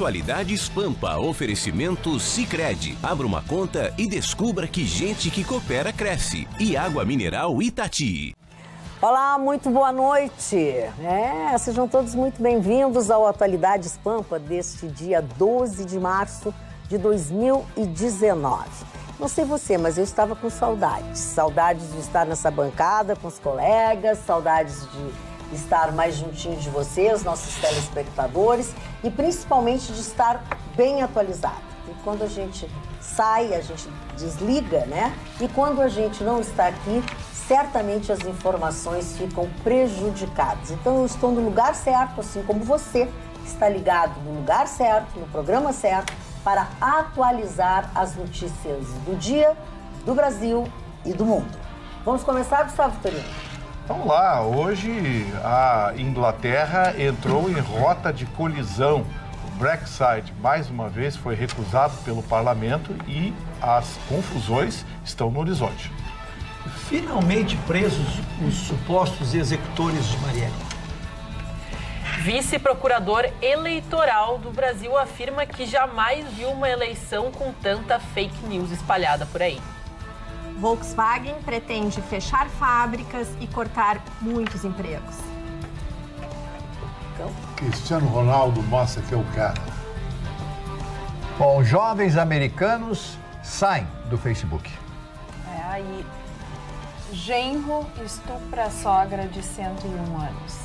Atualidades Pampa, oferecimento Sicredi. Abra uma conta e descubra que gente que coopera cresce. E Água Mineral Itati. Olá, muito boa noite. Sejam todos muito bem-vindos ao Atualidades Pampa deste dia 12 de março de 2019. Não sei você, mas eu estava com saudades. Saudades de estar nessa bancada com os colegas, saudades de estar mais juntinho de vocês, nossos telespectadores, e principalmente de estar bem atualizado. E quando a gente sai, a gente desliga, né? E quando a gente não está aqui, certamente as informações ficam prejudicadas. Então eu estou no lugar certo, assim como você está ligado no lugar certo, no programa certo, para atualizar as notícias do dia, do Brasil e do mundo. Vamos começar, Gustavo Torino? Vamos lá, hoje a Inglaterra entrou em rota de colisão. O Brexit, mais uma vez, foi recusado pelo parlamento e as confusões estão no horizonte. Finalmente presos os supostos executores de Marielle. Vice-procurador eleitoral do Brasil afirma que jamais viu uma eleição com tanta fake news espalhada por aí. Volkswagen pretende fechar fábricas e cortar muitos empregos. Cristiano Ronaldo mostra que é o cara. Bom, jovens americanos saem do Facebook. Aí, genro estupra a sogra de 101 anos.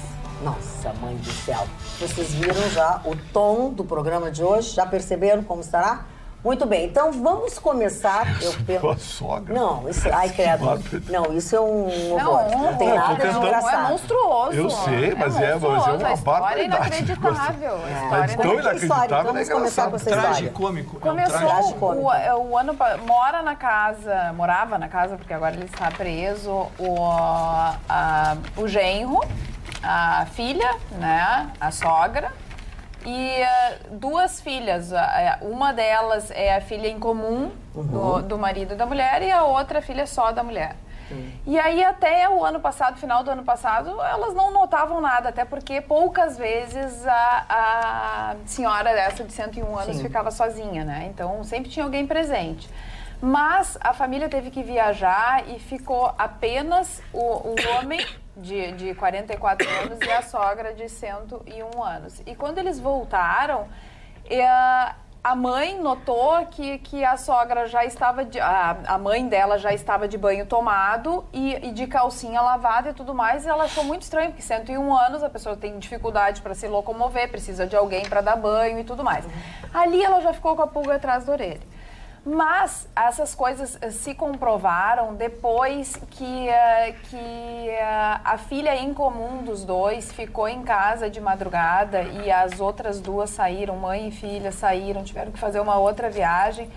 Nossa, mãe do céu. Vocês viram já o tom do programa de hoje? Já perceberam como estará? Muito bem, então vamos começar. A sogra? Não, isso... Ai, credo. Não, isso é um horror. Não tem nada de engraçado. É monstruoso. Eu sei, mas é uma barbaridade. É inacreditável. É tão inacreditável. Vamos começar com essa história. Tragicômico. Começou o ano... Morava na casa, porque agora ele está preso, o genro, a filha, né, a sogra, e duas filhas. Uma delas é a filha em comum do marido e da mulher, e a outra filha só da mulher. E aí até o ano passado, final do ano passado, elas não notavam nada, até porque poucas vezes a senhora dessa de 101 anos ficava sozinha, né? Então sempre tinha alguém presente. Mas a família teve que viajar e ficou apenas o homem de 44 anos e a sogra de 101 anos. E quando eles voltaram, a mãe notou que a sogra já estava, a mãe dela já estava de banho tomado e de calcinha lavada e tudo mais, e ela achou muito estranho, porque 101 anos a pessoa tem dificuldade para se locomover, precisa de alguém para dar banho e tudo mais. Ali ela já ficou com a pulga atrás da orelha. Mas essas coisas se comprovaram depois que a filha em comum dos dois ficou em casa de madrugada e as outras duas saíram, mãe e filha saíram, tiveram que fazer uma outra viagem.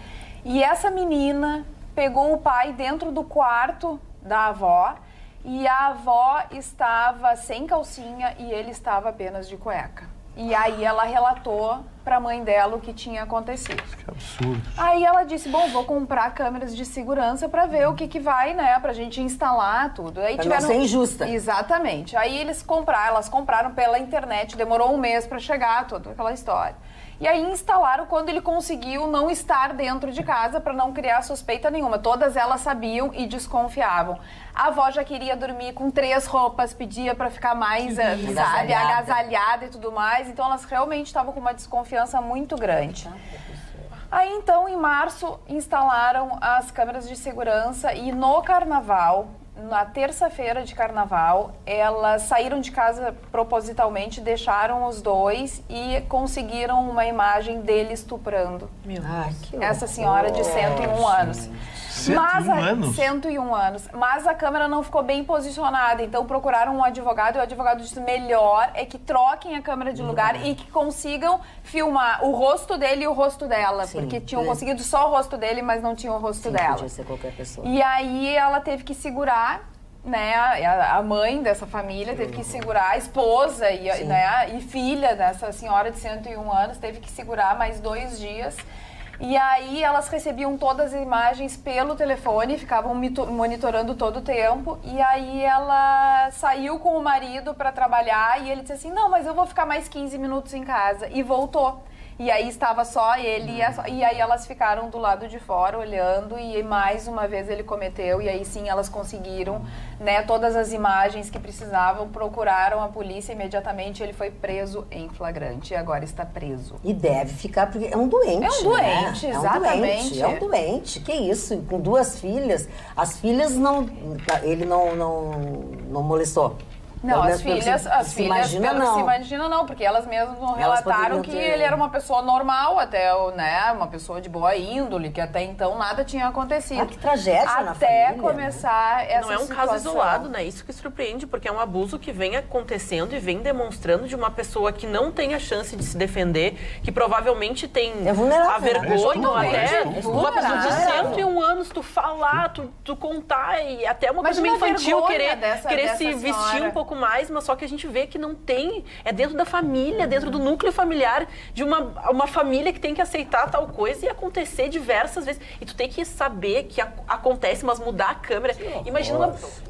E essa menina pegou o pai dentro do quarto da avó e a avó estava sem calcinha e ele estava apenas de cueca. E aí ela relatou para a mãe dela o que tinha acontecido. Que absurdo. Aí ela disse, bom, vou comprar câmeras de segurança para ver o que vai, né, pra gente instalar tudo. Aí pra não ser injusta. Exatamente. Aí elas compraram pela internet, demorou um mês para chegar, toda aquela história. E aí instalaram quando ele conseguiu não estar dentro de casa para não criar suspeita nenhuma. Todas elas sabiam e desconfiavam. A avó já queria dormir com 3 roupas, pedia para ficar mais, sabe, agasalhada e tudo mais. Então elas realmente estavam com uma desconfiança muito grande. Aí então, em março, instalaram as câmeras de segurança e no carnaval, na terça-feira de carnaval, elas saíram de casa propositalmente, deixaram os dois e conseguiram uma imagem dele estuprando essa senhora de 101 anos. 101 anos. Mas a câmera não ficou bem posicionada, então procuraram um advogado e o advogado disse, melhor é que troquem a câmera de lugar e que consigam filmar o rosto dele e o rosto dela, porque tinham conseguido só o rosto dele, mas não tinham o rosto dela. Podia ser qualquer pessoa. E aí ela teve que segurar, né, a mãe dessa família teve que segurar, a esposa e filha dessa senhora de 101 anos teve que segurar mais 2 dias. E aí elas recebiam todas as imagens pelo telefone, ficavam monitorando todo o tempo. E aí ela saiu com o marido para trabalhar e ele disse assim, não, mas eu vou ficar mais 15 minutos em casa. E voltou. E aí estava só ele e aí elas ficaram do lado de fora olhando e mais uma vez ele cometeu e aí sim elas conseguiram, né, todas as imagens que precisavam, procuraram a polícia imediatamente, ele foi preso em flagrante e agora está preso. E deve ficar, porque é um doente, É um doente, né? exatamente. É um doente, que isso, com 2 filhas, as filhas ele não molestou. Não, as filhas se imagina não, porque elas mesmas relataram que ele era uma pessoa normal, até, né, uma pessoa de boa índole, que até então nada tinha acontecido. Que tragédia na família. Até começar essa situação. Não é um caso isolado, né? Isso que surpreende, porque é um abuso que vem acontecendo e vem demonstrando de uma pessoa que não tem a chance de se defender, que provavelmente tem a vergonha, ou até uma pessoa de 101 anos, tu falar, tu contar, e até uma coisa meio infantil, querer se vestir um pouco mais, mas só que a gente vê que não tem, é dentro da família, dentro do núcleo familiar de uma família que tem que aceitar tal coisa e acontecer diversas vezes. E tu tem que saber que acontece, mas mudar a câmera. Imagina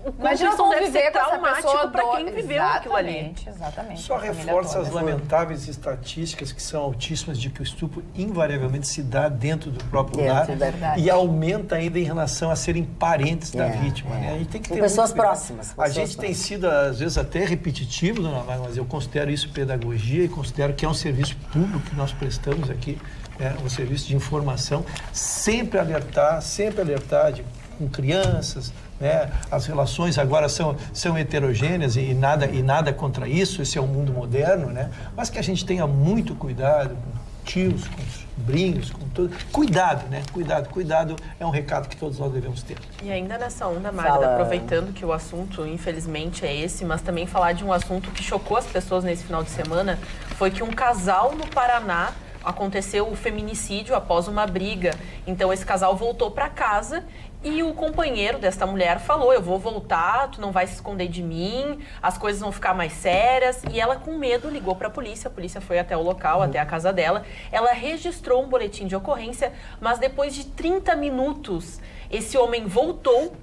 o quanto isso deve ser traumático para quem viveu aquilo ali. Exatamente. Só reforça as lamentáveis estatísticas que são altíssimas de que o estupro invariavelmente se dá dentro do próprio lar e aumenta ainda em relação a serem parentes da vítima. Né? A gente tem que ter pessoas próximas. A gente tem sido, às vezes, até repetitivo, dona Magda, mas eu considero isso pedagogia e considero que é um serviço público que nós prestamos aqui, um serviço de informação, sempre alertar com crianças, né? As relações agora são heterogêneas e nada contra isso, esse é o mundo moderno, né? Mas que a gente tenha muito cuidado com tios, com sobrinhos, com tudo. Cuidado, né? Cuidado é um recado que todos nós devemos ter. E ainda nessa onda, Magda, aproveitando que o assunto, infelizmente, é esse, mas também falar de um assunto que chocou as pessoas nesse final de semana, foi que um casal no Paraná aconteceu o feminicídio após uma briga. Então, esse casal voltou para casa e o companheiro desta mulher falou, eu vou voltar, tu não vai se esconder de mim, as coisas vão ficar mais sérias. E ela, com medo, ligou para a polícia foi até o local, até a casa dela. Ela registrou um boletim de ocorrência, mas depois de 30 minutos, esse homem voltou,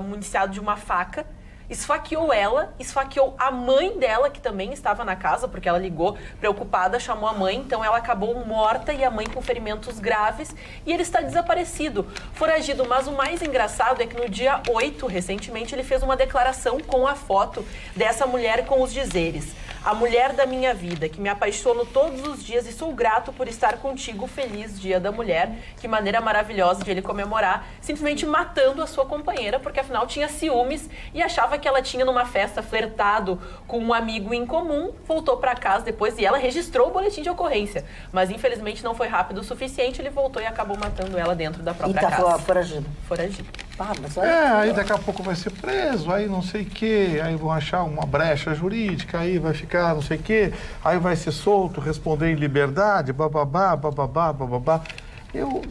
municiado de uma faca, esfaqueou ela, esfaqueou a mãe dela, que também estava na casa, porque ela ligou preocupada, chamou a mãe, então ela acabou morta e a mãe com ferimentos graves, e ele está desaparecido, foragido. Mas o mais engraçado é que no dia 8, recentemente, ele fez uma declaração com a foto dessa mulher com os dizeres: a mulher da minha vida, que me apaixono todos os dias e sou grato por estar contigo, feliz Dia da Mulher. Que maneira maravilhosa de ele comemorar, simplesmente matando a sua companheira, porque afinal tinha ciúmes e achava que ela tinha numa festa flertado com um amigo em comum, voltou para casa depois e ela registrou o boletim de ocorrência. Mas infelizmente não foi rápido o suficiente, ele voltou e acabou matando ela dentro da própria casa. E tá foragido. Foragido. Mas olha aí daqui a pouco vai ser preso, aí não sei o quê, aí vão achar uma brecha jurídica, aí vai ficar não sei o quê, aí vai ser solto, responder em liberdade, bababá. Eu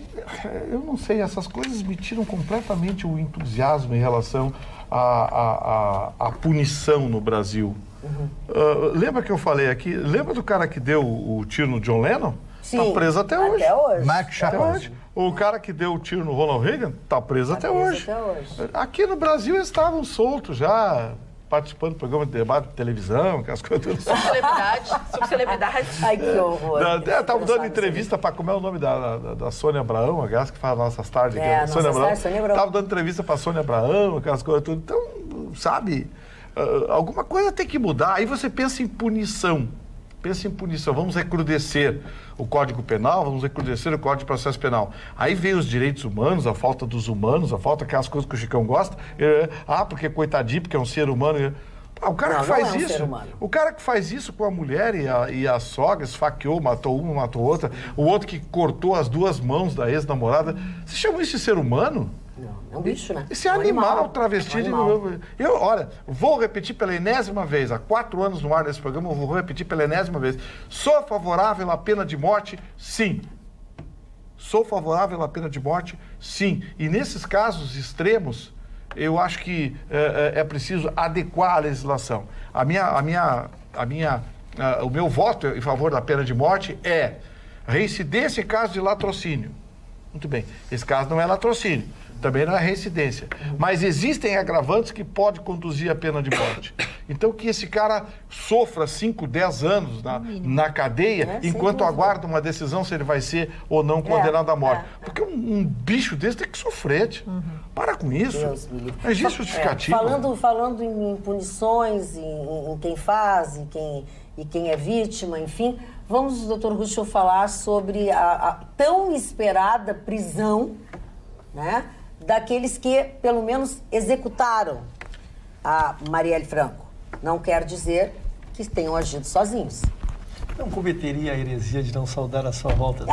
não sei, essas coisas me tiram completamente o entusiasmo em relação à punição no Brasil. Lembra que eu falei aqui, lembra do cara que deu o tiro no John Lennon? Sim, tá preso até hoje. Mark Chapman. O cara que deu o tiro no Ronald Reagan tá preso até hoje. Aqui no Brasil eles estavam soltos já, participando do programa de debate de televisão, aquelas coisas. Subcelebridade. Ai, que horror. Estavam dando entrevista para, como é o nome da Sônia Abraão, aquelas que faz nossas tardes. Sônia Abraão. Estavam dando entrevista para Sônia Abraão, aquelas coisas tudo. Então, sabe, alguma coisa tem que mudar. Aí você pensa em punição. Vamos recrudescer o Código Penal, vamos recrudescer o Código de Processo Penal. Aí vem os direitos humanos, a falta dos humanos, a falta aquelas coisas que o Chicão gosta. Porque coitadinho, porque é um ser humano. O cara que faz isso, o cara que faz isso com a mulher e a sogra, esfaqueou, matou uma, matou outra, o outro que cortou as 2 mãos da ex-namorada, você chama isso de ser humano? Não, é um bicho, né? Esse é animal travesti. Olha, vou repetir pela enésima vez, há 4 anos no ar desse programa, eu vou repetir pela enésima vez. Sou favorável à pena de morte? Sim. Sou favorável à pena de morte? Sim. E nesses casos extremos, eu acho que é preciso adequar a legislação. O meu voto em favor da pena de morte é reincidência em caso de latrocínio. Muito bem, esse caso não é latrocínio, também não é reincidência. Mas existem agravantes que podem conduzir à pena de morte. Então que esse cara sofra 5, 10 anos na cadeia, enquanto aguarda uma decisão se ele vai ser ou não condenado à morte. Porque um bicho desse tem que sofrer. Para com isso. Não existe justificativa. Falando em punições, em quem faz, e quem é vítima, enfim, vamos, doutor Ruschel, falar sobre a tão esperada prisão, né, daqueles que, pelo menos, executaram a Marielle Franco. Não quer dizer que tenham agido sozinhos. Não cometeria a heresia de não saudar a sua volta.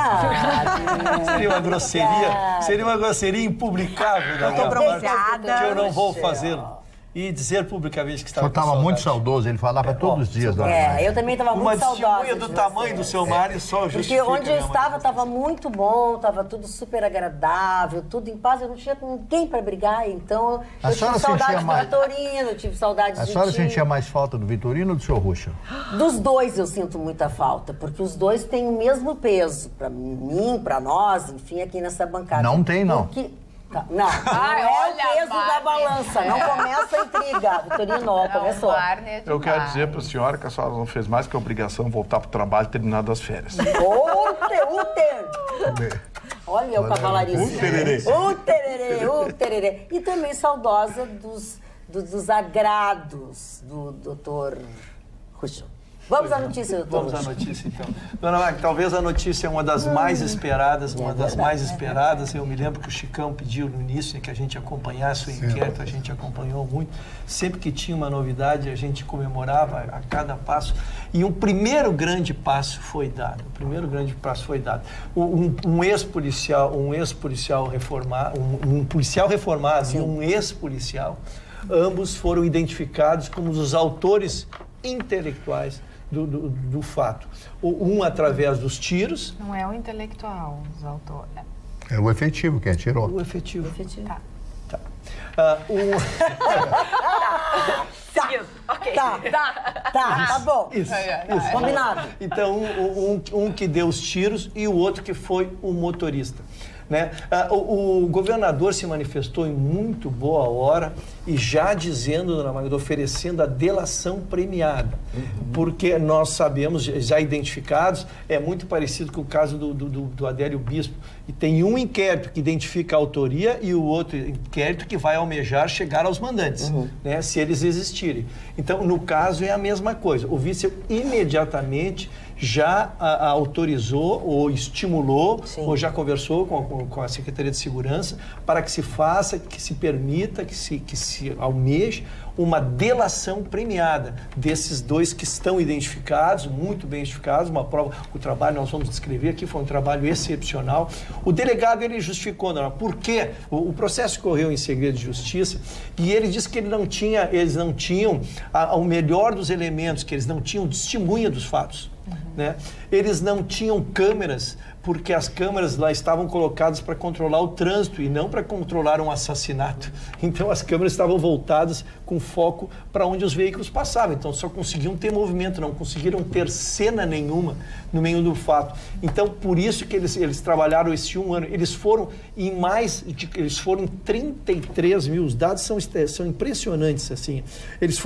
Seria uma grosseria impublicável da minha parte, que eu não vou fazê-lo. E dizer publicamente que estava com saudade. Muito saudoso, ele falava todos os dias. Eu também estava muito saudosa. Uma testemunha do tamanho do seu Mário só justifica. Porque onde eu estava muito bom, estava tudo super agradável, tudo em paz, eu não tinha com ninguém para brigar, então eu tive saudade do Vitorino, eu tive saudade de ti. A senhora sentia mais falta do Vitorino ou do seu Ruschel? Dos dois eu sinto muita falta, porque os dois têm o mesmo peso, para mim, para nós, enfim, aqui nessa bancada. Não tem, não. Não é o peso da balança. Não começa a intriga. Vitorino, começou. Eu quero dizer para a senhora que a senhora não fez mais que a obrigação voltar para o trabalho e terminar das férias. Olha o cavalariço. O tererê. E também saudosa dos agrados do doutor Ruschel. Vamos à notícia, doutor. Vamos à notícia, então. Dona Magda, talvez a notícia é uma das mais esperadas, Eu me lembro que o Chicão pediu no início que a gente acompanhasse o inquérito, a gente acompanhou muito. Sempre que tinha uma novidade, a gente comemorava a cada passo. E um primeiro grande passo foi dado. Um ex-policial reformado, um policial reformado e um ex-policial, ambos foram identificados como os autores intelectuais do fato. Um através dos tiros. Não é o intelectual, os autores. É o efetivo que atirou. O efetivo. Tá. Tá bom. Isso. Combinado. Então, um que deu os tiros e o outro que foi o motorista. Né? O governador se manifestou em muito boa hora e já dizendo, dona Magda, oferecendo a delação premiada. Porque nós sabemos, já identificados, é muito parecido com o caso do Adélio Bispo. E tem um inquérito que identifica a autoria e o outro inquérito que vai almejar chegar aos mandantes, né? Se eles existirem. Então, no caso, é a mesma coisa. O vice imediatamente já autorizou ou estimulou ou já conversou com a Secretaria de Segurança para que se faça, que se permita, que se almeje uma delação premiada desses dois que estão identificados, muito bem identificados, uma prova, o trabalho nós vamos descrever aqui, foi um trabalho excepcional. O delegado, ele justificou, por quê? O processo correu em segredo de justiça e ele disse que eles não tinham o melhor dos elementos, que eles não tinham testemunha dos fatos. Né? Eles não tinham câmeras, porque as câmeras lá estavam colocadas para controlar o trânsito e não para controlar um assassinato. Então as câmeras estavam voltadas com foco para onde os veículos passavam. Então só conseguiam ter movimento, não conseguiram ter cena nenhuma no meio do fato. Então por isso que eles trabalharam esse um ano. Eles foram em 33 mil, os dados são impressionantes assim. Eles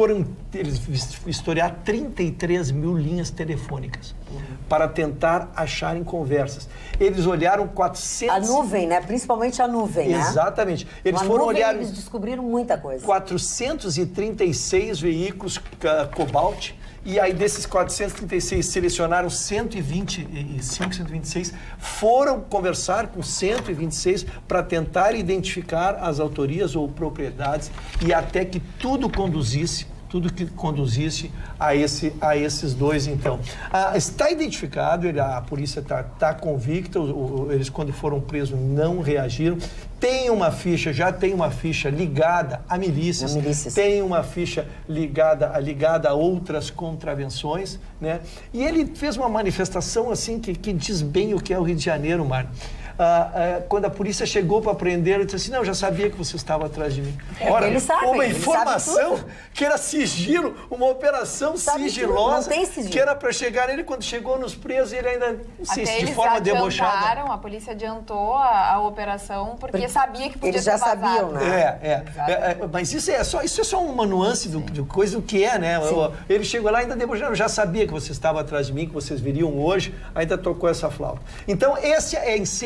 vistoriaram 33 mil linhas telefônicas para tentar acharem conversas. Eles olharam 400... A nuvem, né? Principalmente a nuvem, né? Exatamente. Eles foram olhar... Eles descobriram muita coisa. 436 veículos Cobalt, e aí desses 436 selecionaram 126, foram conversar com 126 para tentar identificar as autorias ou propriedades e até que tudo que conduzisse a esses dois, então. Está identificado, a polícia está convicta, eles quando foram presos não reagiram. Já tem uma ficha ligada a milícias, tem uma ficha ligada a outras contravenções, né? E ele fez uma manifestação assim que diz bem o que é o Rio de Janeiro, Mário. quando a polícia chegou para prender, ele disse assim, não, eu já sabia que você estava atrás de mim. Ora, ele sabe, uma ele informação sabe que era sigilo, uma operação sigilosa, não tem sigilo. que era para chegar nele, quando chegou nos presos, ele ainda, não sei se de eles forma debochada. a polícia adiantou a operação porque sabia que podia eles já ter vazado. sabiam, né? Mas isso é só uma nuance de coisa do que é, né? Ele chegou lá ainda debochando, eu já sabia que você estava atrás de mim, que vocês viriam hoje, ainda tocou essa flauta. Então, esse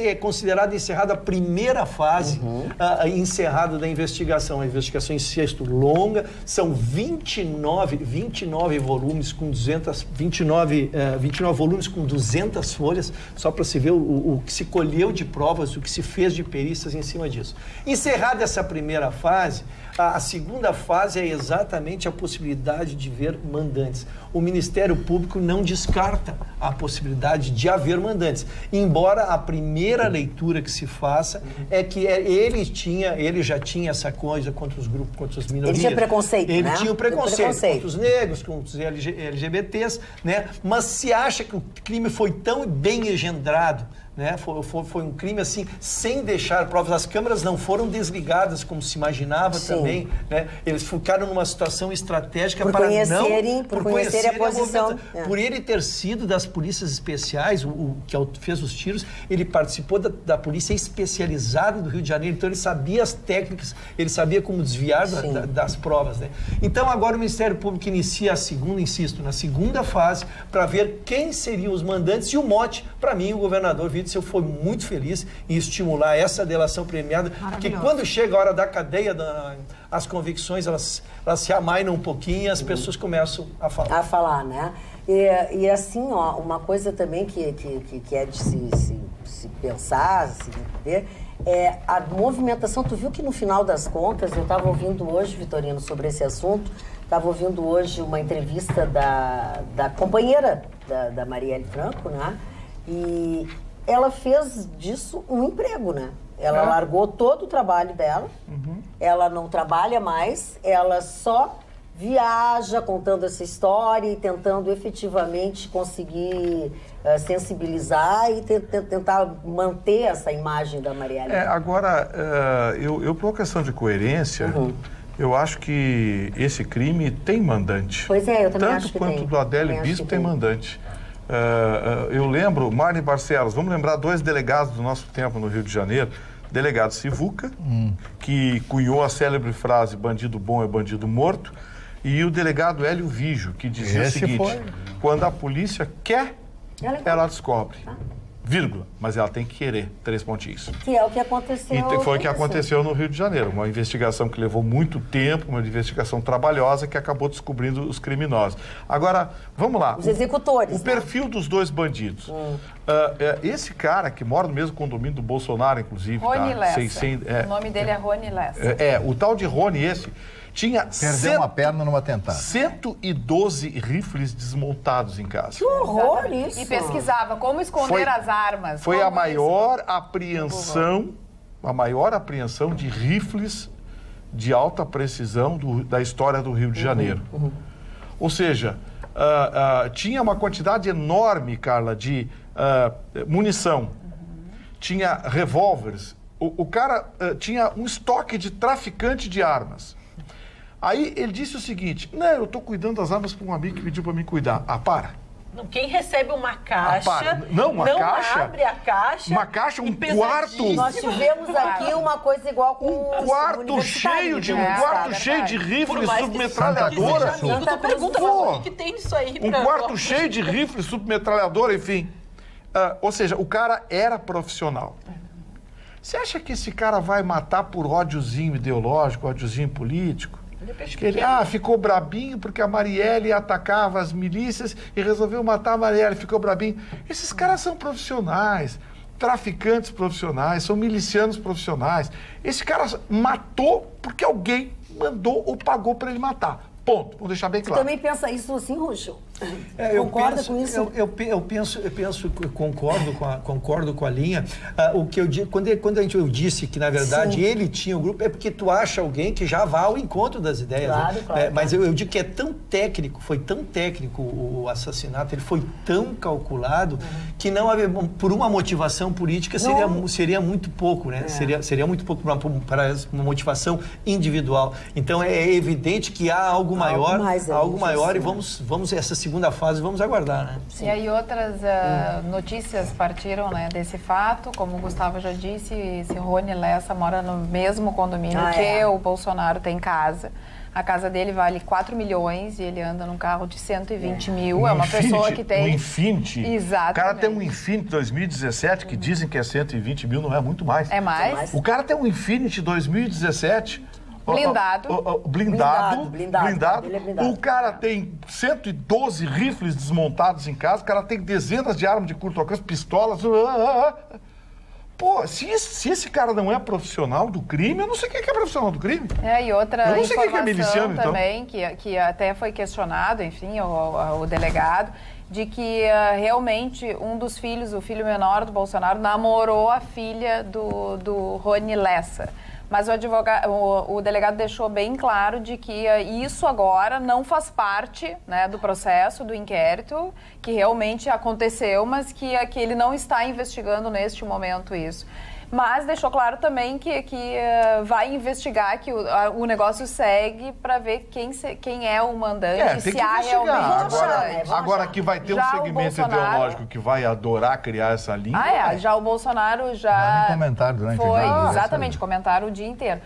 é considerado encerrada a primeira fase encerrada da investigação. A investigação em sexto longa, são 29 volumes com 29 volumes com 200 folhas, só para se ver o que se colheu de provas, o que se fez de perícias em cima disso. Encerrada essa primeira fase, a segunda fase é exatamente a possibilidade de ver mandantes. O Ministério Público não descarta a possibilidade de haver mandantes, embora a primeira leitura que se faça é que ele já tinha essa coisa contra os grupos, contra as minorias. Ele tinha preconceito, Ele né? tinha o preconceito contra os negros, contra os LGBTs, né? Mas se acha que o crime foi tão bem engendrado, né? Foi um crime assim, sem deixar provas. As câmeras não foram desligadas como se imaginava também, né? Eles ficaram numa situação estratégica por conhecerem a posição. Por ele ter sido das polícias especiais, o que fez os tiros, ele participou da polícia especializada do Rio de Janeiro, então ele sabia as técnicas, ele sabia como desviar das provas, né? Então agora o Ministério Público inicia na segunda fase, para ver quem seriam os mandantes, e o mote, para mim, o governador Witzel foi muito feliz em estimular essa delação premiada, porque quando chega a hora da cadeia, as convicções, elas se amainam um pouquinho e as pessoas começam a falar. A falar, né? E assim, ó, uma coisa também que é de se pensar, se ver, é a movimentação. Tu viu que no final das contas, eu estava ouvindo hoje, Vitorino, sobre esse assunto, estava ouvindo hoje uma entrevista da companheira da Marielle Franco, né? E ela fez disso um emprego, né? Ela largou todo o trabalho dela, ela não trabalha mais, ela só viaja contando essa história e tentando efetivamente conseguir sensibilizar e tentar manter essa imagem da Marielle. Agora, por questão de coerência, eu acho que esse crime tem mandante. Pois é, eu também acho que tem. Tanto quanto do Adélio Bispo tem mandante. Eu lembro, Marne Barcelos, vamos lembrar 2 delegados do nosso tempo no Rio de Janeiro, delegado Sivuca, que cunhou a célebre frase bandido bom é bandido morto, e o delegado Hélio Vigio, que dizia o seguinte, quando a polícia quer, ela descobre. Vírgula, mas ela tem que querer, 3 pontinhos. Que é o que aconteceu. E foi o que aconteceu no Rio de Janeiro. Uma investigação que levou muito tempo, uma investigação trabalhosa que acabou descobrindo os criminosos. Agora, vamos lá. Os executores. O perfil dos 2 bandidos. Esse cara, que mora no mesmo condomínio do Bolsonaro, inclusive. Rony Lessa. O nome dele é Rony Lessa. O tal de Rony, esse... Perdeu uma perna numa tentada. 112 rifles desmontados em casa. Que horror isso! E pesquisava como esconder as armas. Foi a maior apreensão de rifles de alta precisão da história do Rio de Janeiro. Ou seja, tinha uma quantidade enorme, Carla, de munição. Tinha revólveres. O cara tinha um estoque de traficante de armas. Aí ele disse o seguinte, não, eu estou cuidando das armas para um amigo que pediu para mim cuidar. Para. Não, quem recebe uma caixa, não caixa, abre a caixa. Uma caixa, um quarto. Nós tivemos aqui uma coisa igual com um quarto cheio de rifles submetralhadora. O que tem nisso aí? Um quarto cheio de rifles submetralhadora, enfim. Ou seja, o cara era profissional. Você acha que esse cara vai matar por ódiozinho ideológico, ódiozinho político? Que ele ficou brabinho porque a Marielle atacava as milícias e resolveu matar a Marielle, ficou brabinho. Esses caras são profissionais, traficantes profissionais, são milicianos profissionais. Esse cara matou porque alguém mandou ou pagou para ele matar. Ponto. Vamos deixar bem claro. Você também pensa isso assim, Rússio? Concorda com isso? Eu concordo com a linha. O que eu digo, quando eu disse que, na verdade, ele tinha o grupo, é porque tu acha alguém que já vá ao encontro das ideias. Claro, claro. Mas eu digo que é tão técnico, foi tão técnico o assassinato, ele foi tão calculado, que não havia, por uma motivação política seria muito pouco, né? Seria muito pouco para uma motivação individual. Então é evidente que há algo maior, e vamos essa segunda fase, vamos aguardar, né? Sim. E aí outras notícias partiram, né, desse fato, como o Gustavo já disse, esse Rony Lessa mora no mesmo condomínio que o Bolsonaro tem casa. A casa dele vale 4 milhões e ele anda num carro de 120 mil. É uma pessoa que tem... Um Infiniti. Exatamente. O cara tem um Infiniti 2017, que dizem que é 120 mil, não é muito mais. É mais? O cara tem um Infiniti 2017... Blindado. Blindado. Ele é blindado. O cara tem 112 rifles desmontados em casa, o cara tem dezenas de armas de curto alcance, pistolas. Pô, se esse cara não é profissional do crime, eu não sei quem é profissional do crime. E outra eu não sei informação quem é miliciano, também, então. que até foi questionado, enfim, o delegado, de que realmente um dos filhos, o filho menor do Bolsonaro, namorou a filha do Rony Lessa. Mas o delegado deixou bem claro de que isso agora não faz parte, né, do processo, do inquérito, que realmente aconteceu, mas que ele não está investigando neste momento isso. Mas deixou claro também que vai investigar, que o negócio segue para ver quem é o mandante, tem se que há realmente mandante. Agora que vai ter um segmento ideológico que vai adorar criar essa linha. Já o Bolsonaro já comentário durante foi, o dia. exatamente, comentaram o dia inteiro.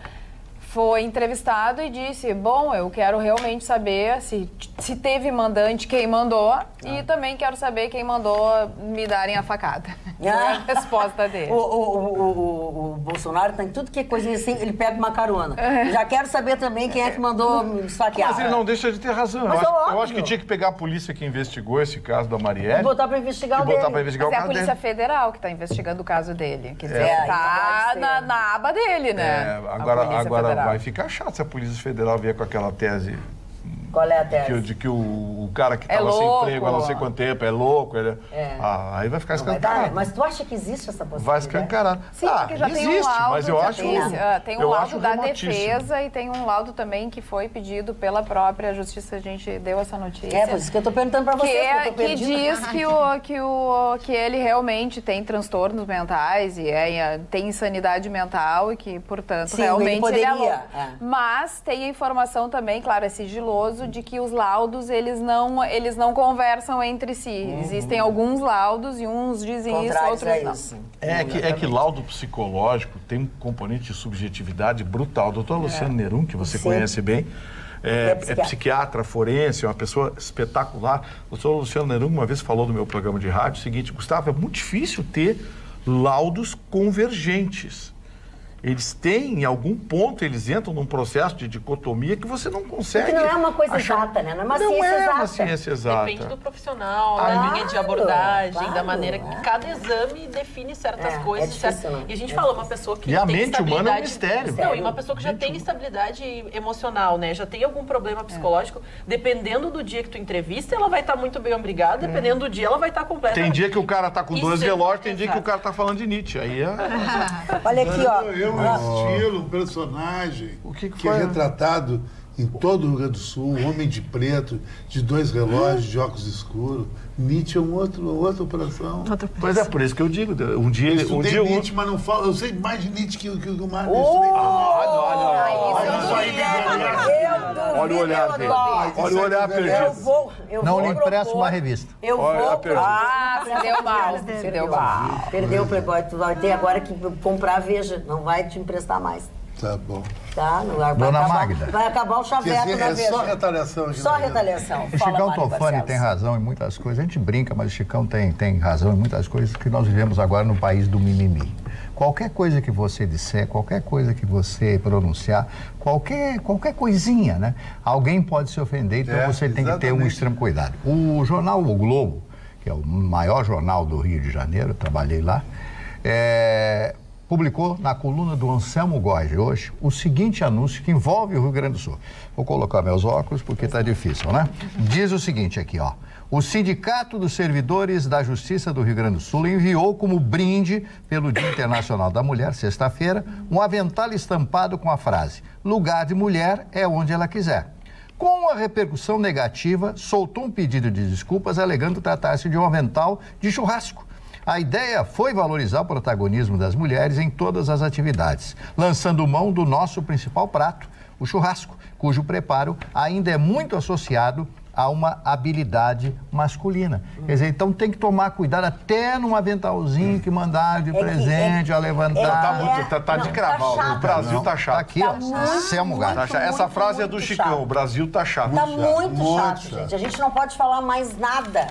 Foi entrevistado e disse, bom, eu quero realmente saber se teve mandante, quem mandou, e também quero saber quem mandou me darem a facada. Foi a resposta dele. O Bolsonaro tem tudo que é coisinha assim, ele pega uma carona. Já quero saber também quem é que mandou me esfaquear. Mas ele não deixa de ter razão. Eu acho que tinha que pegar a polícia que investigou esse caso da Marielle. E botar pra investigar o dele. Mas é a Polícia Federal que está investigando o caso dele. Quer dizer, tá na aba dele, né? Agora vai ficar chato se a Polícia Federal vier com aquela tese. Qual é a tese? De que o cara que estava sem emprego há não sei quanto tempo é louco. Aí vai ficar escancarado. Mas tu acha que existe essa possibilidade? Vai escancarado. Sim, porque já existe, tem um laudo, mas eu acho tem um laudo da defesa e tem um laudo também que foi pedido pela própria Justiça. A gente deu essa notícia. Por isso que eu estou perguntando para vocês. Que diz que ele realmente tem transtornos mentais e tem insanidade mental e que, portanto, realmente ele é louco. Mas tem a informação também, claro, é sigiloso, de que os laudos, eles não conversam entre si. Existem alguns laudos e uns dizem isso, outros não. É que laudo psicológico tem um componente de subjetividade brutal. Doutor Luciano Nerum, que você conhece bem, é psiquiatra, forense, é uma pessoa espetacular. O doutor Luciano Nerum uma vez falou no meu programa de rádio o seguinte: Gustavo, é muito difícil ter laudos convergentes. Eles têm, em algum ponto, eles entram num processo de dicotomia que você não consegue... Porque não é uma coisa exata, né? Não é uma ciência exata. Não é uma ciência exata. Depende do profissional, da linha de abordagem, da maneira que cada exame define certas coisas. Difícil, e a gente fala, uma pessoa que e tem a mente humana é um mistério. Não, e uma pessoa que já tem estabilidade emocional, né? Já tem algum problema psicológico, dependendo do dia que tu entrevista, ela vai estar muito bem obrigada, dependendo do dia, ela vai estar completa. Tem dia que o cara tá com 2 relógios, tem dia que o cara tá falando de Nietzsche. Aí Olha aqui, ó. Um estilo, um personagem que é retratado em todo o Rio Grande do Sul, um homem de preto, de 2 relógios, de óculos escuros. Nietzsche é outra operação. Pois é, por isso que eu digo. Um dia Nietzsche, mas não falo. Eu sei mais de Nietzsche que o Marcos. Olha o olhar dele. Olha o olhar perdido. Não lhe empresto uma revista. Eu vou. Se deu mal. Se deu mal. Perdeu o Playboy. Tu vai ter agora que comprar a Veja. Não vai te emprestar mais. Tá bom. Tá? Dona Magda. Vai acabar o chaveco na Veja. É só retaliação. Só retaliação. O Chicão Tofani tem razão em muitas coisas. A gente brinca, mas o Chicão tem razão em muitas coisas que nós vivemos agora no país do mimimi. Qualquer coisa que você disser, qualquer coisa que você pronunciar, qualquer coisinha, né? Alguém pode se ofender, então você tem que ter um extremo cuidado. O jornal O Globo, que é o maior jornal do Rio de Janeiro, eu trabalhei lá, publicou na coluna do Anselmo Góes hoje o seguinte anúncio que envolve o Rio Grande do Sul. Vou colocar meus óculos porque está difícil, né? Diz o seguinte aqui, ó. O Sindicato dos Servidores da Justiça do Rio Grande do Sul enviou como brinde pelo Dia Internacional da Mulher, sexta-feira, um avental estampado com a frase: lugar de mulher é onde ela quiser. Com a repercussão negativa, soltou um pedido de desculpas alegando tratar-se de um avental de churrasco. A ideia foi valorizar o protagonismo das mulheres em todas as atividades, lançando mão do nosso principal prato, o churrasco, cujo preparo ainda é muito associado a uma habilidade masculina. Quer dizer, então tem que tomar cuidado até num aventalzinho que mandar de presente, a levantar. Tá de craval. O Brasil tá chato. Tá aqui, ó. Essa frase é do Chicão. O Brasil tá chato. Tá muito chato, gente. A gente não pode falar mais nada,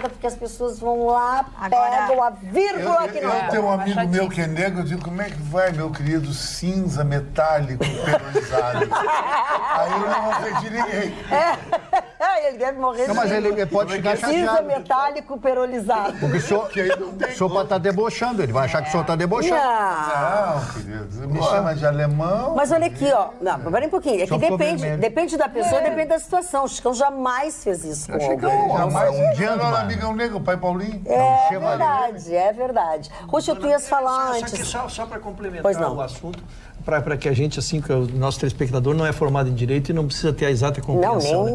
porque as pessoas vão lá, pegam a vírgula que não. Eu tenho um amigo meu que é negro, eu digo, como é que vai, meu querido, cinza metálico peronizado? Aí eu não vou ofendi ninguém. Ele deve morrer. Não, mas ele pode ficar chateado. Cinza metálico perolizado. Porque o senhor pode estar debochando, ele vai achar que o senhor está debochando. Não, querido, me chama de alemão. Mas olha aqui, ó. Não, pera um pouquinho. É que depende da pessoa, depende da situação. O Chicão jamais fez isso com alguém. Jamais. Um amigão negro, o pai Paulinho. É verdade. Ruxa, tu ias falar antes. Só para complementar o assunto, para que a gente, assim, que o nosso telespectador não é formado em direito e não precisa ter a exata compreensão.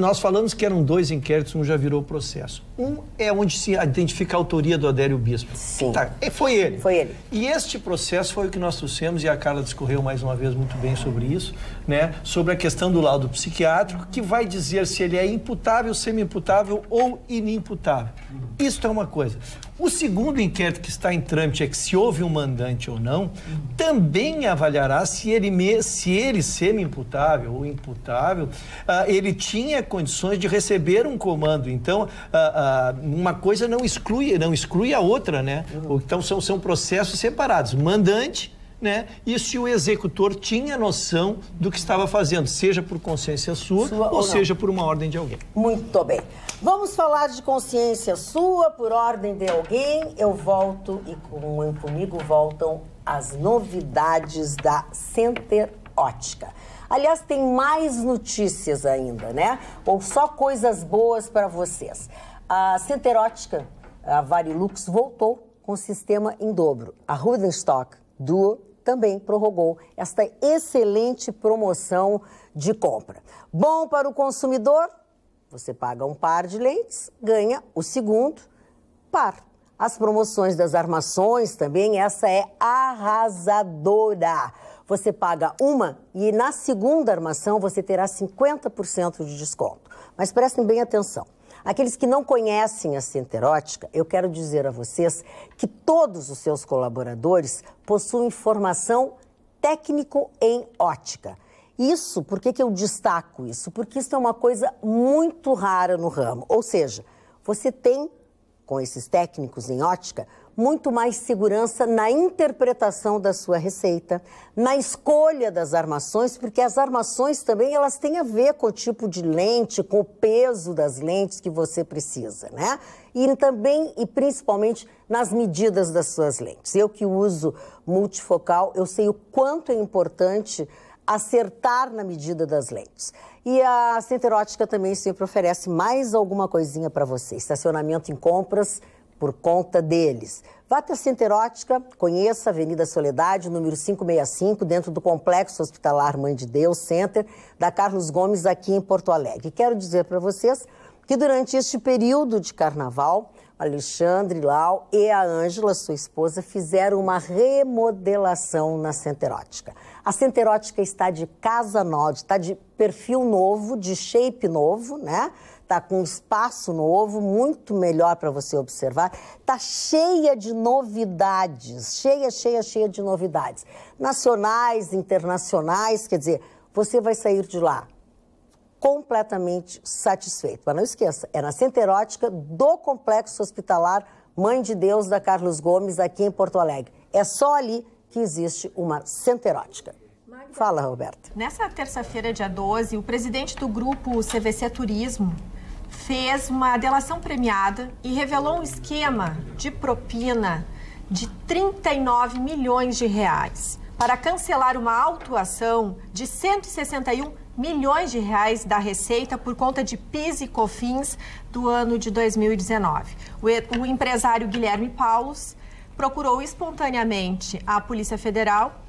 Nós falamos que eram 2 inquéritos, um já virou processo. Um é onde se identifica a autoria do Adélio Bispo. Sim. Tá, foi ele. Foi ele. E este processo foi o que nós trouxemos, e a Carla discorreu mais uma vez muito bem sobre isso, né? Sobre a questão do laudo psiquiátrico, que vai dizer se ele é imputável, semi-imputável ou inimputável. Isso é uma coisa. O segundo inquérito que está em trâmite é que se houve um mandante ou não, também avaliará se ele semi-imputável ou imputável, ele tinha condições de receber um comando. Então, uma coisa não exclui a outra, né? Então, são processos separados. Mandante, né? E se o executor tinha noção do que estava fazendo, seja por consciência sua ou seja por uma ordem de alguém. Muito bem. Vamos falar de consciência sua, por ordem de alguém. Eu volto e comigo voltam as novidades da Center Ótica. Aliás, tem mais notícias ainda, né? Ou só coisas boas para vocês. A Center Ótica, a Varilux, voltou com o sistema em dobro. A Rudenstock Duo também prorrogou esta excelente promoção de compra. Bom para o consumidor? Você paga um par de lentes, ganha o segundo par. As promoções das armações também, essa é arrasadora. Você paga uma e na segunda armação você terá 50% de desconto. Mas prestem bem atenção. Aqueles que não conhecem a Center Ótica, eu quero dizer a vocês que todos os seus colaboradores possuem formação técnico em ótica. Isso, por que eu destaco isso? Porque isso é uma coisa muito rara no ramo. Ou seja, você tem, com esses técnicos em ótica, muito mais segurança na interpretação da sua receita, na escolha das armações, porque as armações também elas têm a ver com o tipo de lente, com o peso das lentes que você precisa, né? E também e principalmente nas medidas das suas lentes. Eu que uso multifocal, eu sei o quanto é importante acertar na medida das lentes. E a Center Ótica também sempre oferece mais alguma coisinha para você. Estacionamento em compras por conta deles. Vá até a Center Ótica, conheça a Avenida Soledade, número 565, dentro do Complexo Hospitalar Mãe de Deus Center, da Carlos Gomes, aqui em Porto Alegre. Quero dizer para vocês que durante este período de carnaval, Alexandre Lau e a Ângela, sua esposa, fizeram uma remodelação na Center Ótica. A Center Ótica está de casa nova, está de perfil novo, de shape novo, né? Está com espaço novo, muito melhor para você observar. Está cheia de novidades, cheia de novidades. Nacionais, internacionais, quer dizer, você vai sair de lá completamente satisfeito. Mas não esqueça, é na Center Ótica do Complexo Hospitalar Mãe de Deus da Carlos Gomes, aqui em Porto Alegre. É só ali que existe uma Center Ótica. Fala, Roberta. Nessa terça-feira, dia 12, o presidente do grupo CVC Turismo fez uma delação premiada e revelou um esquema de propina de 39 milhões de reais para cancelar uma autuação de 161 milhões de reais da Receita por conta de PIS e COFINS do ano de 2019. O empresário Guilherme Paulos procurou espontaneamente a Polícia Federal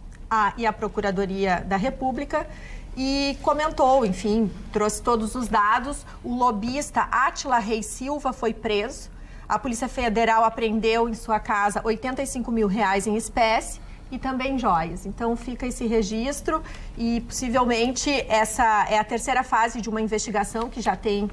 e a Procuradoria da República e comentou, enfim, trouxe todos os dados. O lobista Átila Reis Silva foi preso. A Polícia Federal apreendeu em sua casa R$85 mil em espécie e também joias. Então fica esse registro e possivelmente essa é a terceira fase de uma investigação que já tem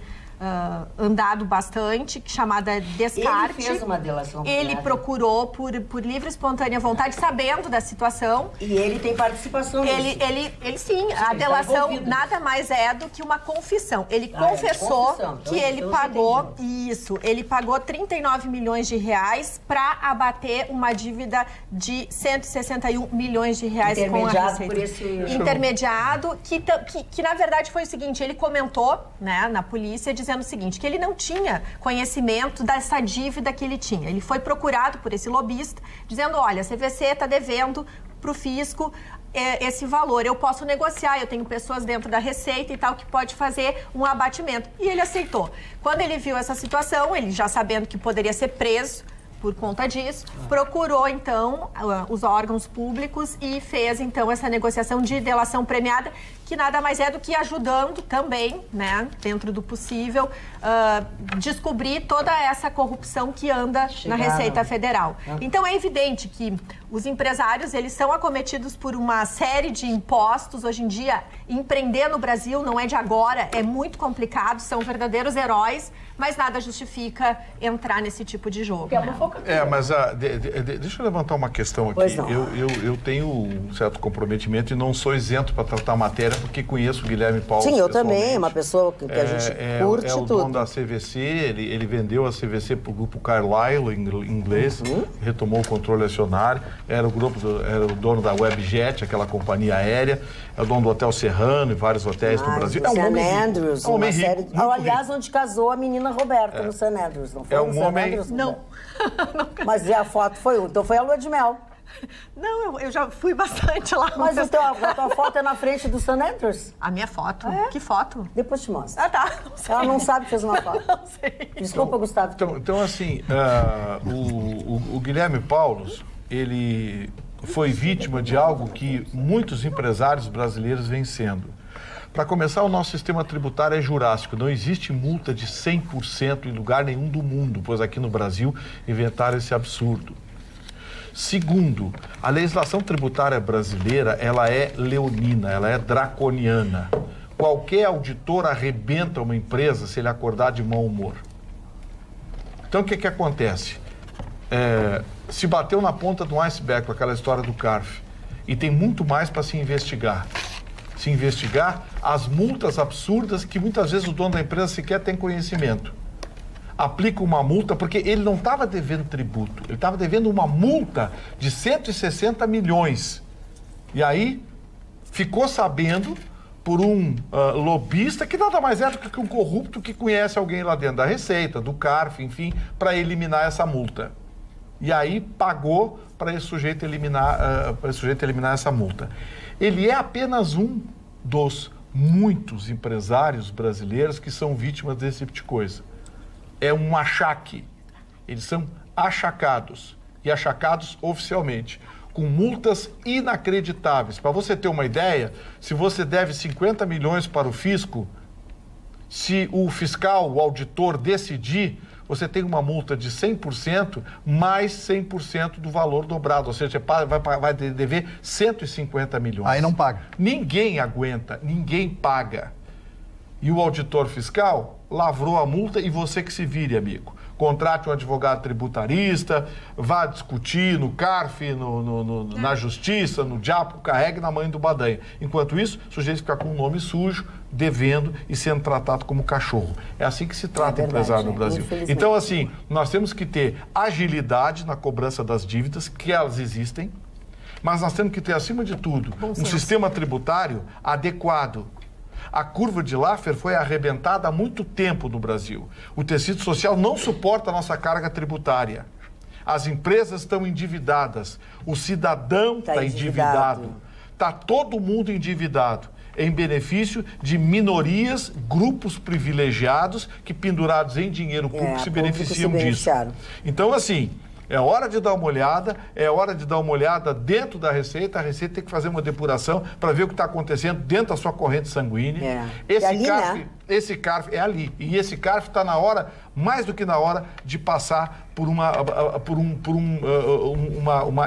andado bastante, chamada descarte. Ele fez uma delação. Ele procurou por livre e espontânea vontade, sabendo da situação. E ele tem participação nisso. Ele sim, a delação nada mais é do que uma confissão. Ele confessou que ele pagou isso. Ele pagou 39 milhões de reais para abater uma dívida de 161 milhões de reais com a Receita. Por esse... Intermediado, que na verdade foi o seguinte, ele comentou, né, na polícia, dizendo o seguinte, que ele não tinha conhecimento dessa dívida que ele tinha. Ele foi procurado por esse lobista, dizendo, olha, a CVC está devendo para o fisco esse valor, eu posso negociar, eu tenho pessoas dentro da Receita e tal que pode fazer um abatimento. E ele aceitou. Quando ele viu essa situação, ele já sabendo que poderia ser preso por conta disso, procurou, então, os órgãos públicos e fez, então, essa negociação de delação premiada, que nada mais é do que ajudando também, né, dentro do possível, descobrir toda essa corrupção que anda na Receita Federal. Então, é evidente que os empresários, eles são acometidos por uma série de impostos. Hoje em dia, empreender no Brasil não é de agora, é muito complicado, são verdadeiros heróis, mas nada justifica entrar nesse tipo de jogo. Mas deixa eu levantar uma questão aqui. Eu tenho um certo comprometimento e não sou isento para tratar a matéria, porque conheço o Guilherme Paulo. Sim, eu também, uma pessoa que a gente curte tudo. É o dono da CVC, ele vendeu a CVC para o grupo Carlyle, inglês, retomou o controle acionário, era o dono da WebJet, aquela companhia aérea, é o dono do Hotel Serrano e vários hotéis no Brasil. É um homem Andrews, uma série... Aliás, onde casou a menina Roberta, no St. Andrews, não foi? É um homem... Não. Mas a foto foi... Então foi a lua de mel. Não, eu já fui bastante lá. Mas a tua foto é na frente do St. Andrews? A minha foto? Que foto? Depois te mostro. Tá. Não sei. Ela não sabe que fez uma foto. Não sei. Desculpa, Gustavo. Então assim, o Guilherme Paulos, ele foi vítima de algo que muitos empresários brasileiros vêm sendo. Para começar, o nosso sistema tributário é jurássico. Não existe multa de 100% em lugar nenhum do mundo, pois aqui no Brasil inventaram esse absurdo. Segundo, a legislação tributária brasileira, ela é leonina, ela é draconiana. Qualquer auditor arrebenta uma empresa se ele acordar de mau humor. Então, o que acontece? Se bateu na ponta do iceberg com aquela história do CARF e tem muito mais para se investigar as multas absurdas que muitas vezes o dono da empresa sequer tem conhecimento. Aplica uma multa, porque ele não estava devendo tributo, ele estava devendo uma multa de 160 milhões. E aí ficou sabendo por um lobista que nada mais é do que um corrupto que conhece alguém lá dentro da Receita, do CARF, enfim, para eliminar essa multa. E aí pagou para esse sujeito eliminar essa multa. Ele é apenas um dos muitos empresários brasileiros que são vítimas desse tipo de coisa. É um achaque. Eles são achacados, e achacados oficialmente, com multas inacreditáveis. Para você ter uma ideia, se você deve 50 milhões para o fisco, se o fiscal, o auditor decidir, você tem uma multa de 100% mais 100% do valor dobrado. Ou seja, você vai dever 150 milhões. Aí não paga. Ninguém aguenta, ninguém paga. E o auditor fiscal lavrou a multa e você que se vire, amigo. Contrate um advogado tributarista, vá discutir no CARF, na justiça, no diabo, carregue na mãe do Badanha. Enquanto isso, o sujeito fica com o nome sujo, devendo e sendo tratado como cachorro. É assim que se trata empresário no Brasil. Então, assim, nós temos que ter agilidade na cobrança das dívidas, que elas existem, mas nós temos que ter, acima de tudo, um sistema tributário adequado. A curva de Laffer foi arrebentada há muito tempo no Brasil. O tecido social não suporta a nossa carga tributária. As empresas estão endividadas, o cidadão está endividado, está todo mundo endividado, em benefício de minorias, grupos privilegiados que, pendurados em dinheiro público, se beneficiam disso. Então, assim, é hora de dar uma olhada, dentro da Receita. A Receita tem que fazer uma depuração para ver o que está acontecendo dentro da sua corrente sanguínea. Esse CARF é ali. E esse CARF está na hora, mais do que na hora, de passar por uma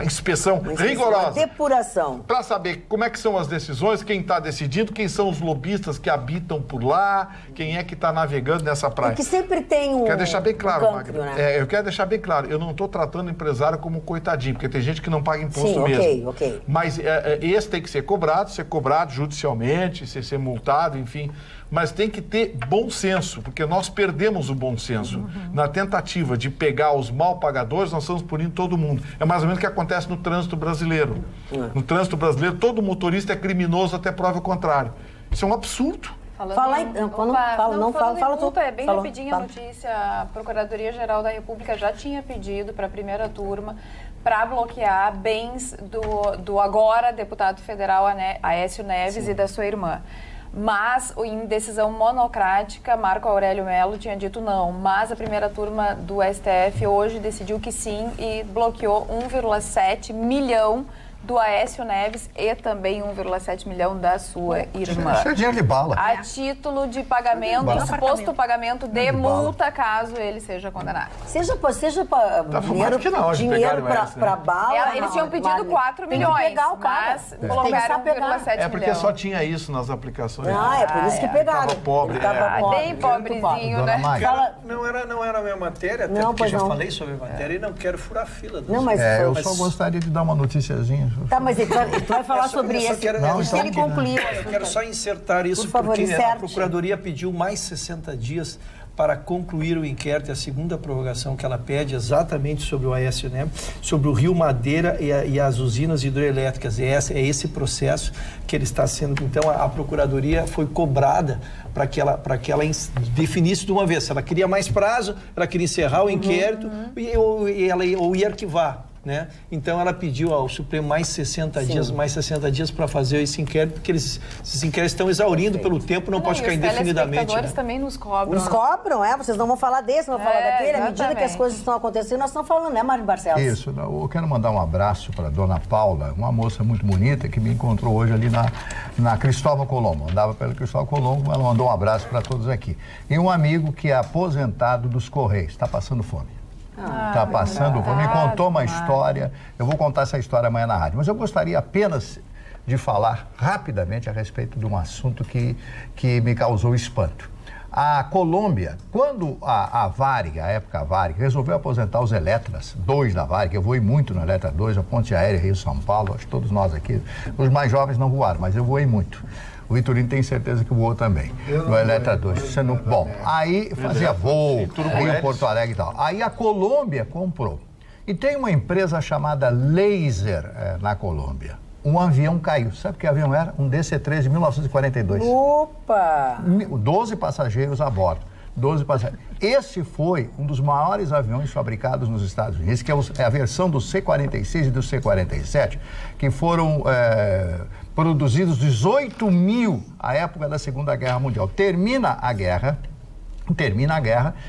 inspeção rigorosa. Uma depuração. Para saber como é que são as decisões, quem está decidindo, quem são os lobistas que habitam por lá, quem é que está navegando nessa praia. Porque sempre tem um... Quero deixar bem claro, Magda. Né? Eu quero deixar bem claro, eu não estou tratando o empresário como um coitadinho, porque tem gente que não paga imposto mesmo. Ok. Mas esse tem que ser cobrado judicialmente, ser multado, enfim. Mas tem que ter bom senso, porque nós perdemos o bom senso. Na tentativa de pegar os mal pagadores, nós estamos punindo todo mundo. É mais ou menos o que acontece no trânsito brasileiro. No trânsito brasileiro, todo motorista é criminoso até prova o contrário. Isso é um absurdo. Fala tu. É bem rapidinho a notícia. A Procuradoria-Geral da República já tinha pedido para a primeira turma para bloquear bens do agora deputado federal Aécio Neves e da sua irmã. Mas, em decisão monocrática, Marco Aurélio Mello tinha dito não. Mas a primeira turma do STF hoje decidiu que sim e bloqueou 1,7 milhão do Aécio Neves e também 1,7 milhão da sua irmã. Isso é dinheiro de bala. A título de pagamento, suposto pagamento de multa, caso ele seja condenado. Seja dinheiro para bala. Eles tinham pedido 4 milhões, mas colocaram 1,7 milhão. É porque só tinha isso nas aplicações. É por isso que pegaram. Tava pobre. Bem pobrezinho, né? Não era a minha matéria, até porque já falei sobre a matéria e não quero furar a fila. Eu só gostaria de dar uma noticiazinha. Tá, mas tu vai falar sobre isso. Ele concluiu. Eu quero só insertar isso, porque a Procuradoria pediu mais 60 dias para concluir o inquérito, a segunda prorrogação que ela pede exatamente sobre o Aécio Neves, sobre o Rio Madeira e as usinas hidroelétricas. É esse processo que ele está sendo... Então, a Procuradoria foi cobrada para que ela definisse de uma vez. Se ela queria mais prazo, ela queria encerrar o inquérito ou ia arquivar. Né? Então ela pediu ao Supremo mais 60 dias para fazer esse inquérito, porque esses inquéritos estão exaurindo pelo tempo, não pode ficar indefinidamente. Os telespectadores também nos cobram. Nos cobram, vocês não vão falar desse, não vão falar daquele. À medida que as coisas estão acontecendo, nós estamos falando, né, Mário Barcelos? Isso, eu quero mandar um abraço para a dona Paula, uma moça muito bonita que me encontrou hoje ali na Cristóvão Colombo. Andava pela Cristóvão Colombo, ela mandou um abraço para todos aqui. E um amigo que é aposentado dos Correios, está passando fome. Está passando fome. Me contou uma história, eu vou contar essa história amanhã na rádio, mas eu gostaria apenas de falar rapidamente a respeito de um assunto que me causou espanto. A Colômbia, quando a Varig, a época Varig, resolveu aposentar os Eletras, 2 da Varig, eu voei muito no Eletra 2, a ponte aérea Rio-São Paulo, acho que todos nós aqui, os mais jovens não voaram, mas eu voei muito. O Vitorino tem certeza que voou também, no Eletra 2. Bom, aí fazia voo, Rio, Porto Alegre e tal. Aí a Colômbia comprou. E tem uma empresa chamada Laser na Colômbia. Um avião caiu. Sabe que avião era? Um DC-3 de 1942. Opa! 12 passageiros a bordo. 12 passageiros. Esse foi um dos maiores aviões fabricados nos Estados Unidos, que é a versão do C-46 e do C-47, que foram produzidos 18 mil à época da Segunda Guerra Mundial. Termina a guerra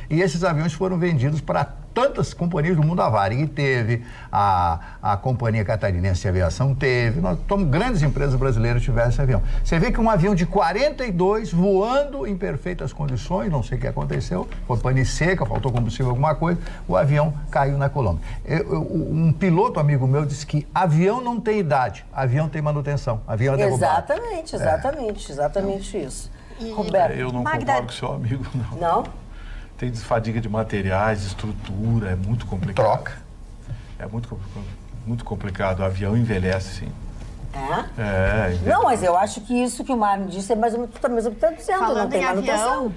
e esses aviões foram vendidos para tantas companhias do mundo. A Varig teve, a Companhia Catarinense de Aviação teve, grandes empresas brasileiras tiveram esse avião. Você vê que um avião de 42 voando em perfeitas condições, não sei o que aconteceu, foi pane seca, faltou combustível, alguma coisa, o avião caiu na Colômbia. Um piloto amigo meu disse que avião não tem idade, avião tem manutenção, avião é derrubado. Exatamente isso. Roberto, eu não concordo com o seu amigo, não. Não? Tem fadiga de materiais, estrutura, é muito complicado. Troca. É muito complicado. O avião envelhece, sim. Não, mas eu acho que isso que o Mário disse é mais ou menos o que está dizendo, falando não tem manutenção.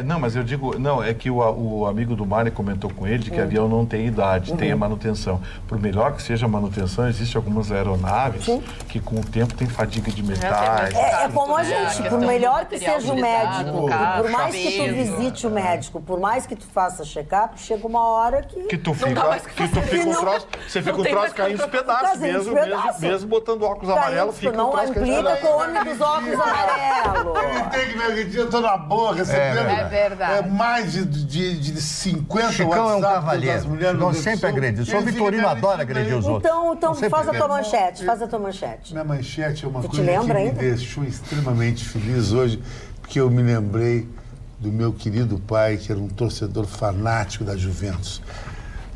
Não, mas eu digo, é que o amigo do Mário comentou com ele de que avião não tem idade, tem a manutenção. Por melhor que seja a manutenção, existem algumas aeronaves que com o tempo tem fadiga de metais. É como a gente, por melhor que seja o médico, por mais que tu visite o médico, por mais que tu faça check-up, chega uma hora que tu fica o troço, você fica o troço caindo os pedaços mesmo botando óculos amarelos, fica não o troço implica com o homem dos óculos amarelos. Ele tem que me agredir, eu tô na boa, recebendo. É verdade. Mais de 50 Chicão é um WhatsApp cavalheiro. das mulheres Chicão do sempre agredido. O senhor Ele fica Vitorino me adora agredindo agredir os aí. outros. Então Sempre faz a tua agredido. manchete, faz a tua manchete. Minha manchete é uma te coisa que lembra me ainda? deixou extremamente feliz hoje, porque eu me lembrei do meu querido pai, que era um torcedor fanático da Juventus.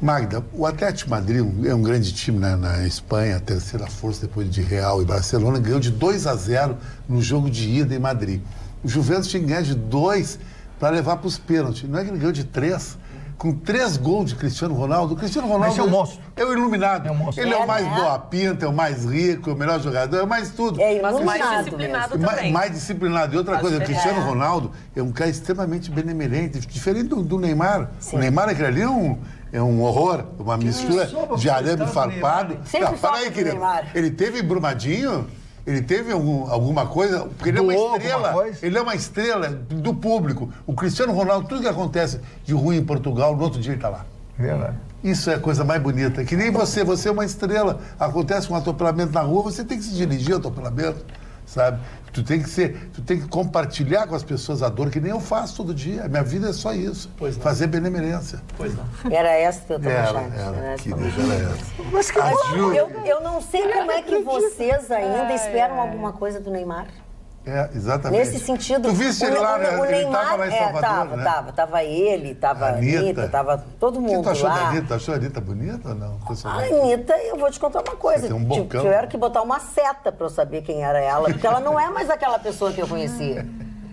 Magda, o Atlético Madrid é um grande time na Espanha, a terceira força depois de Real e Barcelona, ganhou de 2-0 no jogo de ida em Madrid. O Juventus tinha que ganhar de 2 para levar para os pênaltis. Não é que ele ganhou de 3, com 3 gols de Cristiano Ronaldo. O Cristiano Ronaldo Esse é um monstro. É o iluminado. É um monstro. Ele é o mais boa pinta, é o mais rico, é o melhor jogador, é o mais tudo. Mas o mais disciplinado também. Mais disciplinado. E outra coisa, o Cristiano Ronaldo é um cara extremamente benemerente, diferente do Neymar. Sim. O Neymar, aquele ali é um horror, uma mistura de arame farpado. Para aí, querido. Ele teve Brumadinho? Ele teve alguma coisa? Porque ele é uma estrela. Ele é uma estrela do público. O Cristiano Ronaldo, tudo que acontece de ruim em Portugal, no outro dia ele está lá. Verdade. Isso é a coisa mais bonita. Que nem você é uma estrela. Acontece um atropelamento na rua, você tem que se dirigir ao atropelamento, sabe? Tu tem que compartilhar com as pessoas a dor, que nem eu faço todo dia. A minha vida é só isso. Fazer benemerência. Pois não. Era essa que eu tô achando. Mas eu não sei como é que vocês ainda esperam alguma coisa do Neymar. Exatamente. Nesse sentido. Tu viste ele lá, o ele Neymar, estava lá em Salvador, né? Tava ele, tava a Anitta, tava todo mundo lá. O que tu achou lá. da Anitta? Achou a Anitta bonita ou não? A Anitta, eu vou te contar uma coisa. Tem um bocão. Tiveram que botar uma seta pra eu saber quem era ela, porque ela não é mais aquela pessoa que eu conhecia.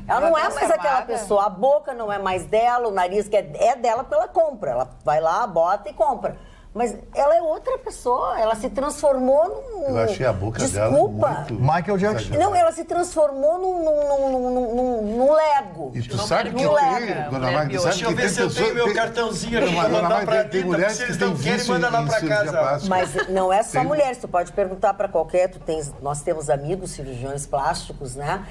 Ela não é mais aquela pessoa. A boca não é mais dela, o nariz que é dela porque ela compra. Ela vai lá, bota e compra. Mas ela é outra pessoa, ela se transformou num... Eu achei a boca dela muito... Michael Jackson. Não, ela se transformou num Lego. E tu sabe que Dona Magda, deixa eu ver se eu tenho meu cartãozinho aqui pra mandar pra tem mulheres que têm vício manda lá pra casa. Mas não é só mulheres, tu pode perguntar pra qualquer... Nós temos amigos cirurgiões plásticos, né?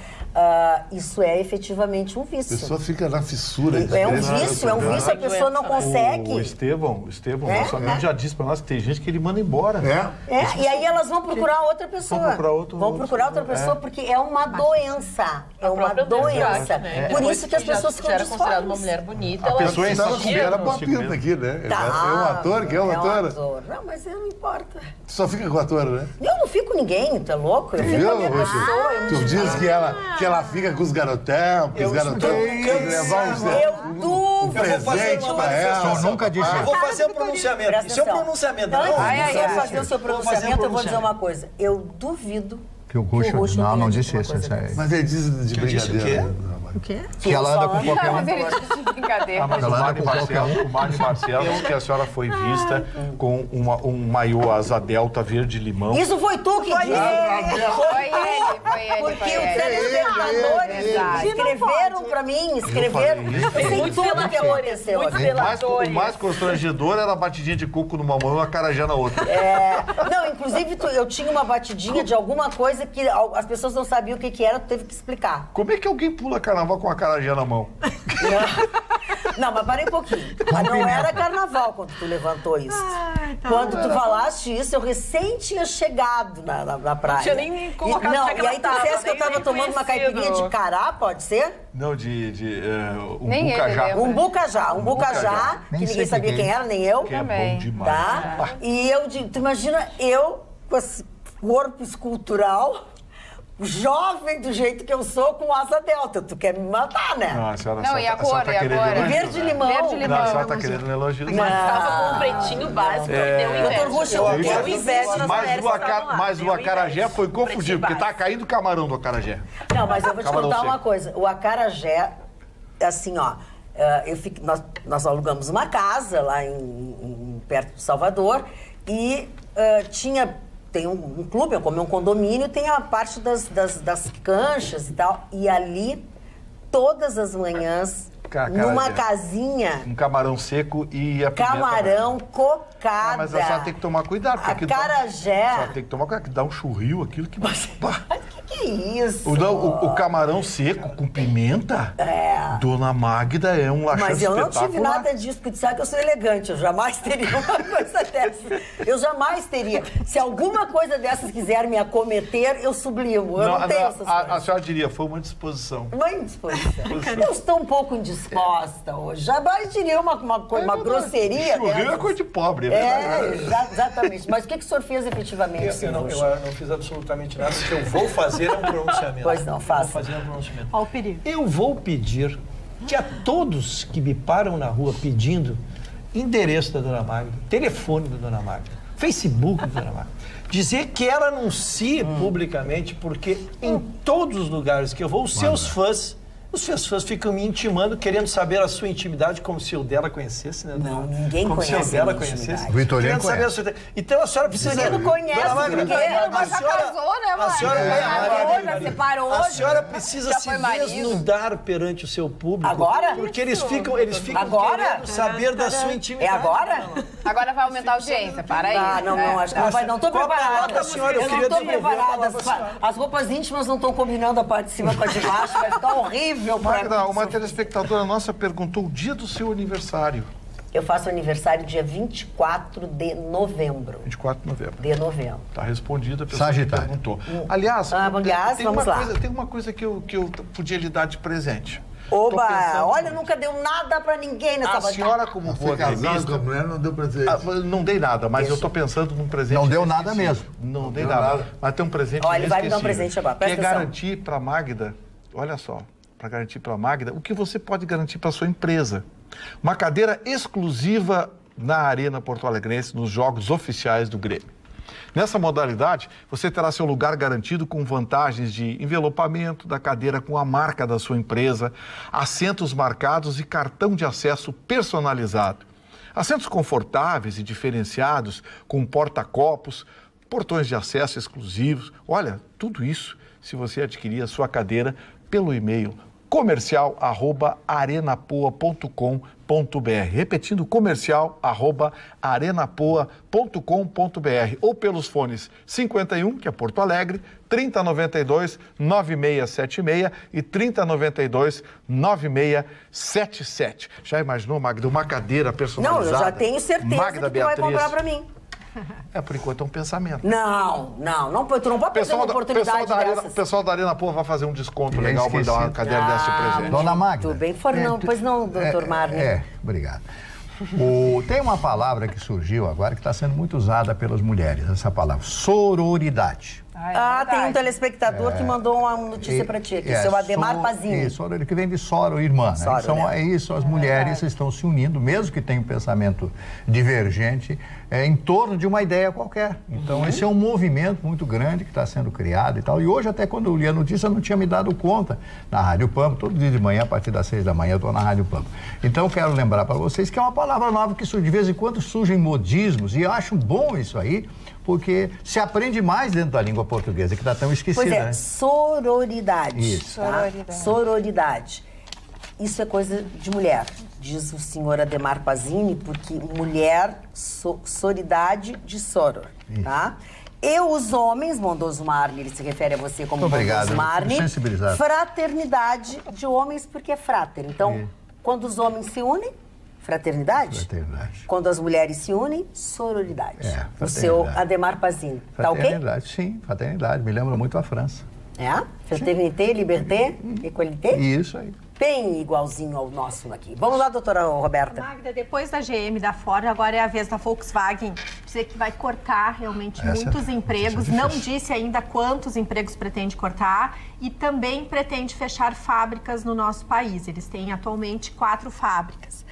Isso é efetivamente um vício. A pessoa fica na fissura. É um vício, a pessoa não consegue. O Estevão, nosso amigo, já disse pra nós que tem gente que ele manda embora. E aí elas vão procurar outra pessoa. Vão procurar outra pessoa porque é uma doença. É uma doença. Por isso que as pessoas ficam era considerada uma mulher bonita. A pessoa estava com era boa pinta aqui, né? É um ator que é uma atora. Não, mas não importa. Tu só fica com a atora, né? Eu não fico com ninguém, tu é louco? Eu fico com a minha pessoa. Tu diz que ela fica com os garotão, que os garotão levar um presente pra ela. Eu nunca disse. Eu vou fazer o pronunciamento. Isso é um pronunciamento, não? Antes de você fazer o seu pronunciamento, eu vou dizer uma coisa. Eu duvido que o Russo não disse isso. Mas ele diz de brincadeira. O quê? Que ela anda com qualquer um. Mas ele disse de brincadeira. Mas o Mário Marcelo disse que a senhora foi vista com um maiô asa delta verde limão. Isso foi tu que disse? Foi ele. Porque os telespectadores escreveram pra mim, escreveram. Eu sei tudo o que aconteceu. O mais constrangedor era a batidinha de coco numa mão e uma acarajé na outra. Não, inclusive eu tinha uma batidinha de alguma coisa que as pessoas não sabiam o que era, tu teve que explicar. Como é que alguém pula carnaval com uma acarajé na mão? Não, mas parei um pouquinho. Mas não era carnaval quando tu levantou isso. Quando tu falaste isso, eu recém tinha chegado na praia. Tinha nem colocado não, e aí tu disseste que eu tava tomando uma caipirinha de cará, pode ser? Não, um bucajá. Um bucajá, que ninguém sabia quem era, nem eu. Que é bom demais. Tá? E tu imagina eu com esse corpo escultural, jovem do jeito que eu sou, com asa delta. Tu quer me matar, né? Não, a senhora não, e a cor, Verde limão. Verde limão. Não, a senhora tá querendo elogio. Mas tava com um pretinho básico, deu inveja. Doutor Russo, eu invejo nas mulheres. Mas o acarajé foi confundido, porque tá caindo o camarão do acarajé. Não, mas eu vou te contar uma coisa. O acarajé, assim, ó, nós alugamos uma casa lá perto de Salvador e tinha tem um clube, como é um condomínio, tem a parte das canchas e tal. E ali, todas as manhãs, numa casinha... Um camarão seco e a pimenta. Camarão cocada. Mas a senhora tem que tomar cuidado. Porque acarajé. A senhora tem que tomar cuidado, que dá um churril, aquilo que... Que isso? O camarão seco com pimenta? Dona Magda é um laxante. Mas eu não tive nada disso, porque tu sabe que eu sou elegante. Eu jamais teria uma coisa dessa. Eu jamais teria. Se alguma coisa dessas quiser me acometer, eu sublimo. Eu não tenho essas coisas. A senhora diria, foi uma indisposição. Uma indisposição. Eu estou um pouco indisposta hoje. Jamais diria uma grosseria dessa. Churril é coisa de pobre, exatamente. Mas o que o senhor fez efetivamente? Eu não fiz absolutamente nada. O que eu vou fazer é um pronunciamento. Pois não, faça. Vou fazer um pronunciamento. Olha o perigo. Eu vou pedir que a todos que me param na rua pedindo endereço da Dona Magda, telefone da Dona Magda, Facebook da Dona Magda, dizer que ela anuncie publicamente, porque em todos os lugares que eu vou, os seus fãs ficam me intimando, querendo saber a sua intimidade, como se eu dela conhecesse, né? Não, ninguém como conhece. Como se eu dela conhecesse. Vitorino saber a sua... Então a senhora precisa... Você não conhece, Mas já casou, né, a senhora já separou. A senhora precisa se desnudar perante o seu público. Agora? Porque eles ficam querendo saber da sua intimidade. É agora? Agora vai aumentar a audiência, para aí. Não, acho que não vai. Não estou preparada. Eu não estou preparada. As roupas íntimas não estão combinando a parte de cima com a de baixo. Vai ficar horrível. Magda, uma telespectadora nossa perguntou o dia do seu aniversário. Eu faço aniversário dia 24 de novembro. 24 de novembro. De novembro. Está respondida a pessoa que Sagitário. perguntou. Aliás, tem uma coisa que eu podia lhe dar de presente. Oba! Olha, nunca deu nada pra ninguém nessa batalha. A senhora, como boa gremista... com a mulher, não deu presente. Não dei nada, mas eu tô pensando num presente... Não deu nada mesmo. Não dei nada. Mas tem um presente Olha, ele vai me dar um presente agora. Que é garantir pra Magda... Olha só, para garantir para a Magda, o que você pode garantir para a sua empresa. Uma cadeira exclusiva na Arena Porto Alegrense, nos jogos oficiais do Grêmio. Nessa modalidade, você terá seu lugar garantido com vantagens de envelopamento da cadeira com a marca da sua empresa, assentos marcados e cartão de acesso personalizado. Assentos confortáveis e diferenciados, com porta-copos, portões de acesso exclusivos. Olha, tudo isso se você adquirir a sua cadeira pelo e-mail comercial@arenapoa.com.br. Repetindo, comercial@arenapoa.com.br ou pelos fones 51, que é Porto Alegre, 3092-9676 e 3092-9677. Já imaginou, Magda, uma cadeira personalizada? Não, eu já tenho certeza Magda que tu vai comprar para mim. Por enquanto é um pensamento. Não, tu não pode perder uma oportunidade dessas. O pessoal da Arena Poa vai fazer um desconto legal para dar uma cadeira dessa de presente. Dona Magda. Tudo bem, pois não, doutor Marne. Obrigado. Tem uma palavra que surgiu agora que está sendo muito usada pelas mulheres, essa palavra, sororidade. Tem um telespectador que mandou uma notícia para ti aqui, seu Ademar Pazinho. Isso, que vem de soro, irmã. Né? Soro, né? É isso, as mulheres estão se unindo, mesmo que tenham um pensamento divergente, em torno de uma ideia qualquer. Então, esse é um movimento muito grande que está sendo criado e tal. E hoje, até quando eu li a notícia, eu não tinha me dado conta. Na Rádio Pampa, todo dia de manhã, a partir das 6 da manhã, eu estou na Rádio Pampa. Então, eu quero lembrar para vocês que é uma palavra nova que de vez em quando surgem modismos, e eu acho bom isso aí, porque se aprende mais dentro da língua portuguesa, que está tão esquecida. Pois é, né? sororidade. Isso. Tá? Sororidade. Isso é coisa de mulher, diz o senhor Ademar Pazzini, porque mulher, soridade de soror, tá? E os homens, Mondoso Marne, ele se refere a você como Mondoso Marne, fraternidade de homens, porque é frater. Então, quando os homens se unem, fraternidade. Quando as mulheres se unem, sororidade. O seu Ademar Pazzini. Tá ok? Fraternidade, sim, fraternidade. Me lembra muito a França. Fraternité, liberté, equalité? Isso aí. Bem igualzinho ao nosso aqui. Vamos lá, doutora Roberta. Magda, depois da GM, da Ford, agora é a vez da Volkswagen dizer que vai cortar realmente muitos empregos. Não disse ainda quantos empregos pretende cortar e também pretende fechar fábricas no nosso país. Eles têm atualmente 4 fábricas.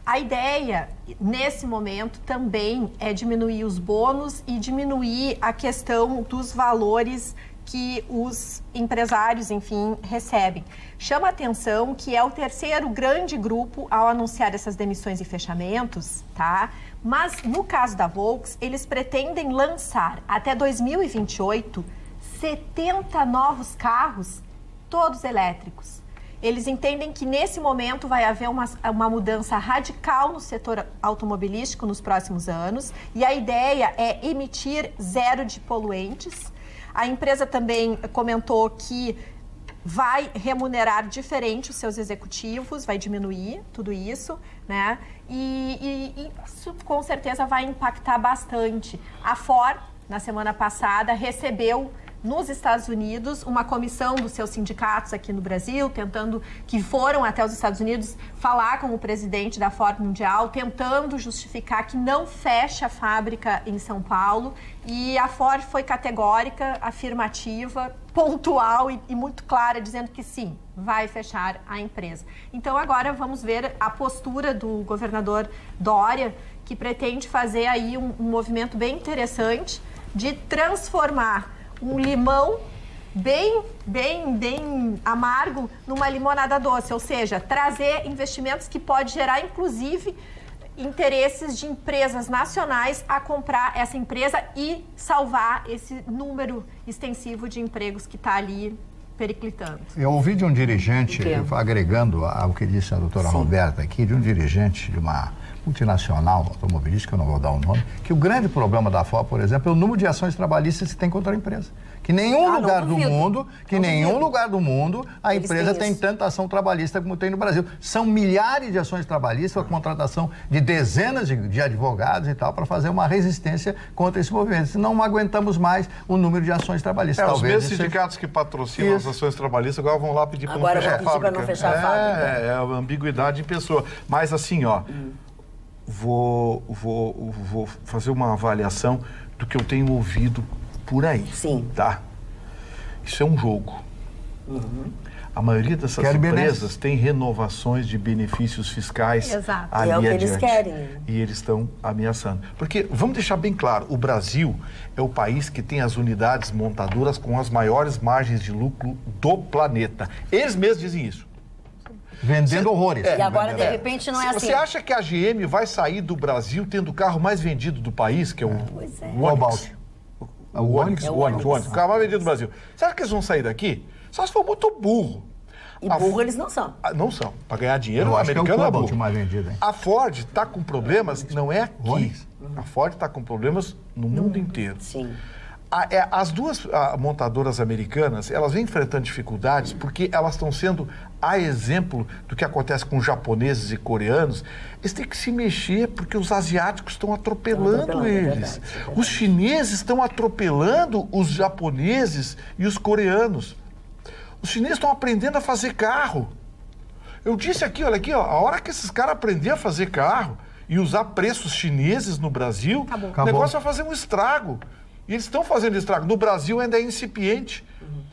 A ideia, nesse momento, também é diminuir os bônus e diminuir a questão dos valores que os empresários, enfim, recebem. Chama a atenção que é o terceiro grande grupo ao anunciar essas demissões e fechamentos, tá? Mas, no caso da Volks, eles pretendem lançar, até 2028, 70 novos carros, todos elétricos. Eles entendem que, nesse momento, vai haver uma mudança radical no setor automobilístico nos próximos anos, e a ideia é emitir zero de poluentes. A empresa também comentou que vai remunerar diferente os seus executivos, vai diminuir tudo isso, né? E isso, com certeza, vai impactar bastante. A Ford, na semana passada, recebeu nos Estados Unidos uma comissão dos seus sindicatos aqui no Brasil, que foram até os Estados Unidos falar com o presidente da Ford Mundial, tentando justificar que não fecha a fábrica em São Paulo. E a Ford foi categórica, afirmativa, pontual e muito clara, dizendo que sim, vai fechar a empresa. Então agora vamos ver a postura do governador Dória, que pretende fazer aí um movimento bem interessante de transformar um limão bem amargo numa limonada doce, ou seja, trazer investimentos que pode gerar, inclusive, interesses de empresas nacionais a comprar essa empresa e salvar esse número extensivo de empregos que está ali periclitando. Eu ouvi de um dirigente, agregando ao que disse a doutora Roberta aqui, de um dirigente de uma multinacional automobilística, eu não vou dar o nome, que o grande problema da Ford, por exemplo, é o número de ações trabalhistas que tem contra a empresa. Que nenhum lugar do mundo a empresa tem tanta ação trabalhista como tem no Brasil. São milhares de ações trabalhistas, a contratação de dezenas de advogados e tal, para fazer uma resistência contra esse movimento. Senão não aguentamos mais o número de ações trabalhistas. Talvez os mesmos sindicatos que patrocinam as ações trabalhistas agora vão lá pedir para não fechar a fábrica. É a ambiguidade em pessoa. Mas assim, ó, vou fazer uma avaliação do que eu tenho ouvido por aí. Sim. Tá? Isso é um jogo. A maioria dessas empresas tem renovações de benefícios fiscais ali adiante. Eles querem. E eles estão ameaçando. Porque, vamos deixar bem claro, o Brasil é o país que tem as unidades montadoras com as maiores margens de lucro do planeta. Eles mesmos dizem isso. Vendendo horrores. E agora, de repente, não é assim. Você acha que a GM vai sair do Brasil tendo o carro mais vendido do país, que é o Onix? O Onix, o carro mais vendido do Brasil. Você acha que eles vão sair daqui? Só se for muito burro. E burro eles não são. Não são. Para ganhar dinheiro, o americano é burro. Mais vendido, hein? A Ford está com problemas, não é aqui. A Ford está com problemas no mundo inteiro. Sim. As duas montadoras americanas, elas vêm enfrentando dificuldades porque elas estão sendo, a exemplo do que acontece com japoneses e coreanos, eles têm que se mexer porque os asiáticos estão atropelando eles. Os chineses estão atropelando os japoneses e os coreanos. Os chineses estão aprendendo a fazer carro. Eu disse aqui, olha aqui, ó, a hora que esses caras aprenderem a fazer carro e usar preços chineses no Brasil, o negócio vai fazer um estrago. E eles estão fazendo estrago. No Brasil ainda é incipiente,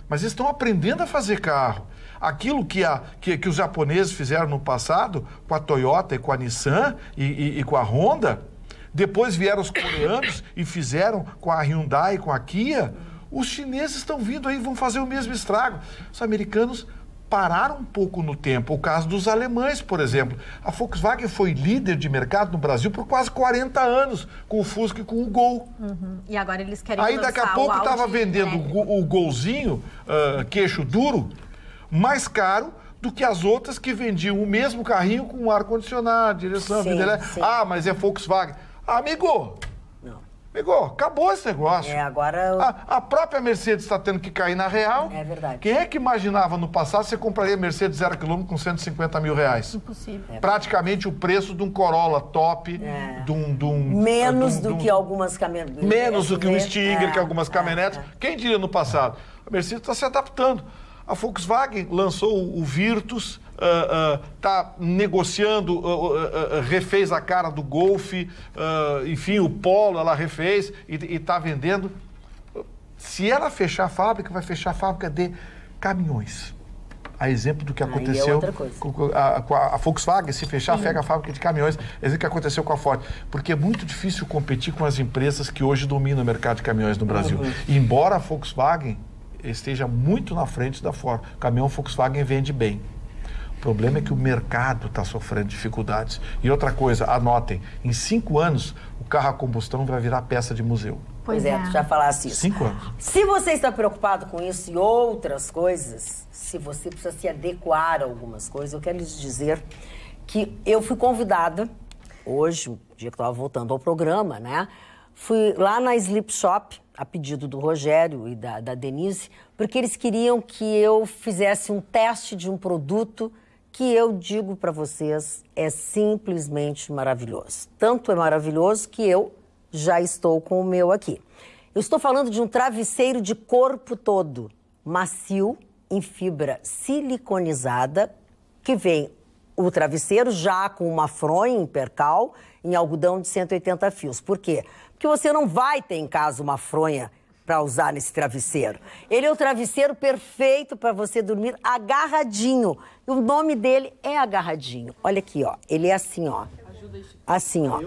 mas eles estão aprendendo a fazer carro. Aquilo que os japoneses fizeram no passado, com a Toyota e com a Nissan e com a Honda, depois vieram os coreanos e fizeram com a Hyundai e com a Kia, os chineses estão vindo aí e vão fazer o mesmo estrago. Os americanos pararam um pouco no tempo. O caso dos alemães, por exemplo. A Volkswagen foi líder de mercado no Brasil por quase 40 anos, com o Fusca e com o Gol. E agora eles querem aí daqui a pouco estava vendendo o Golzinho, queixo duro, mais caro do que as outras que vendiam o mesmo carrinho com ar-condicionado, direção, vida elétrica. Ah, mas é Volkswagen. Amigo! Amigo, acabou esse negócio. Agora... A própria Mercedes está tendo que cair na real. É verdade. Quem é que imaginava no passado você compraria Mercedes 0 km com 150 mil reais? Impossível. Praticamente o preço de um Corolla top, menos do que algumas caminhonetes. Menos do que um Stinger, que algumas caminhonetes. Quem diria no passado? A Mercedes está se adaptando. A Volkswagen lançou o Virtus, está negociando, refez a cara do Golf, enfim, o Polo ela refez e está vendendo. Se ela fechar a fábrica, vai fechar a fábrica de caminhões. A exemplo do que aconteceu com a Volkswagen, se fechar, pega a fábrica de caminhões. É isso que aconteceu com a Ford. Porque é muito difícil competir com as empresas que hoje dominam o mercado de caminhões no Brasil. E embora a Volkswagen esteja muito na frente da Ford. O caminhão Volkswagen vende bem. O problema é que o mercado está sofrendo dificuldades. E outra coisa, anotem, em 5 anos, o carro a combustão vai virar peça de museu. Pois é, tu já falasse isso. 5 anos. Se você está preocupado com isso e outras coisas, se você precisa se adequar a algumas coisas, eu quero lhes dizer que eu fui convidada, hoje, o dia que eu estava voltando ao programa, né? Fui lá na Sleep Shop, a pedido do Rogério e da Denise, porque eles queriam que eu fizesse um teste de um produto que eu digo para vocês é simplesmente maravilhoso. Tanto é maravilhoso que eu já estou com o meu aqui. Eu estou falando de um travesseiro de corpo todo, macio, em fibra siliconizada, que vem o travesseiro já com uma fronha em percal, em algodão de 180 fios. Por quê? Porque você não vai ter em casa uma fronha para usar nesse travesseiro. Ele é o travesseiro perfeito para você dormir agarradinho. E o nome dele é agarradinho. Olha aqui, ó. Ele é assim, ó. Assim, ó.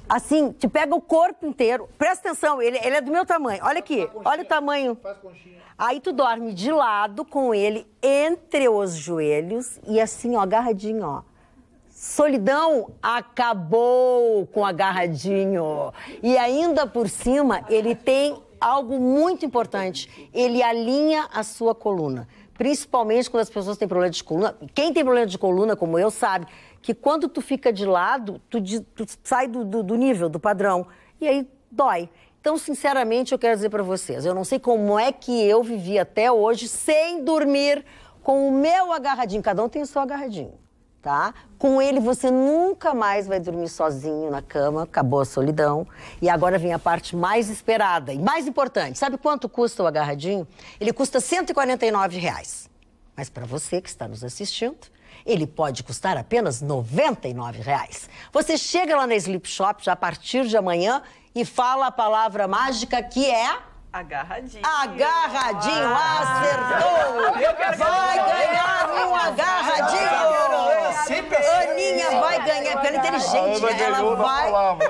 Assim, te pega o corpo inteiro. Presta atenção, ele é do meu tamanho. Olha aqui, olha o tamanho. Aí tu dorme de lado com ele entre os joelhos e assim, ó, agarradinho, ó. Solidão acabou com agarradinho. E ainda por cima, ele tem algo muito importante. Ele alinha a sua coluna. Principalmente quando as pessoas têm problema de coluna. Quem tem problema de coluna, como eu, sabe que quando tu fica de lado, tu sai do nível, do padrão. E aí dói. Então, sinceramente, eu quero dizer para vocês, eu não sei como é que eu vivi até hoje sem dormir com o meu agarradinho. Cada um tem o seu agarradinho. Tá? Com ele você nunca mais vai dormir sozinho na cama, acabou a solidão. E agora vem a parte mais esperada e mais importante. Sabe quanto custa o agarradinho? Ele custa R$149. Mas para você que está nos assistindo, ele pode custar apenas R$99. Você chega lá na Sleep Shop já a partir de amanhã e fala a palavra mágica que é... Agarradinho. Agarradinho, acertou! Vai ganhar um agarradinho! Aninha vai ganhar, porque ela é inteligente,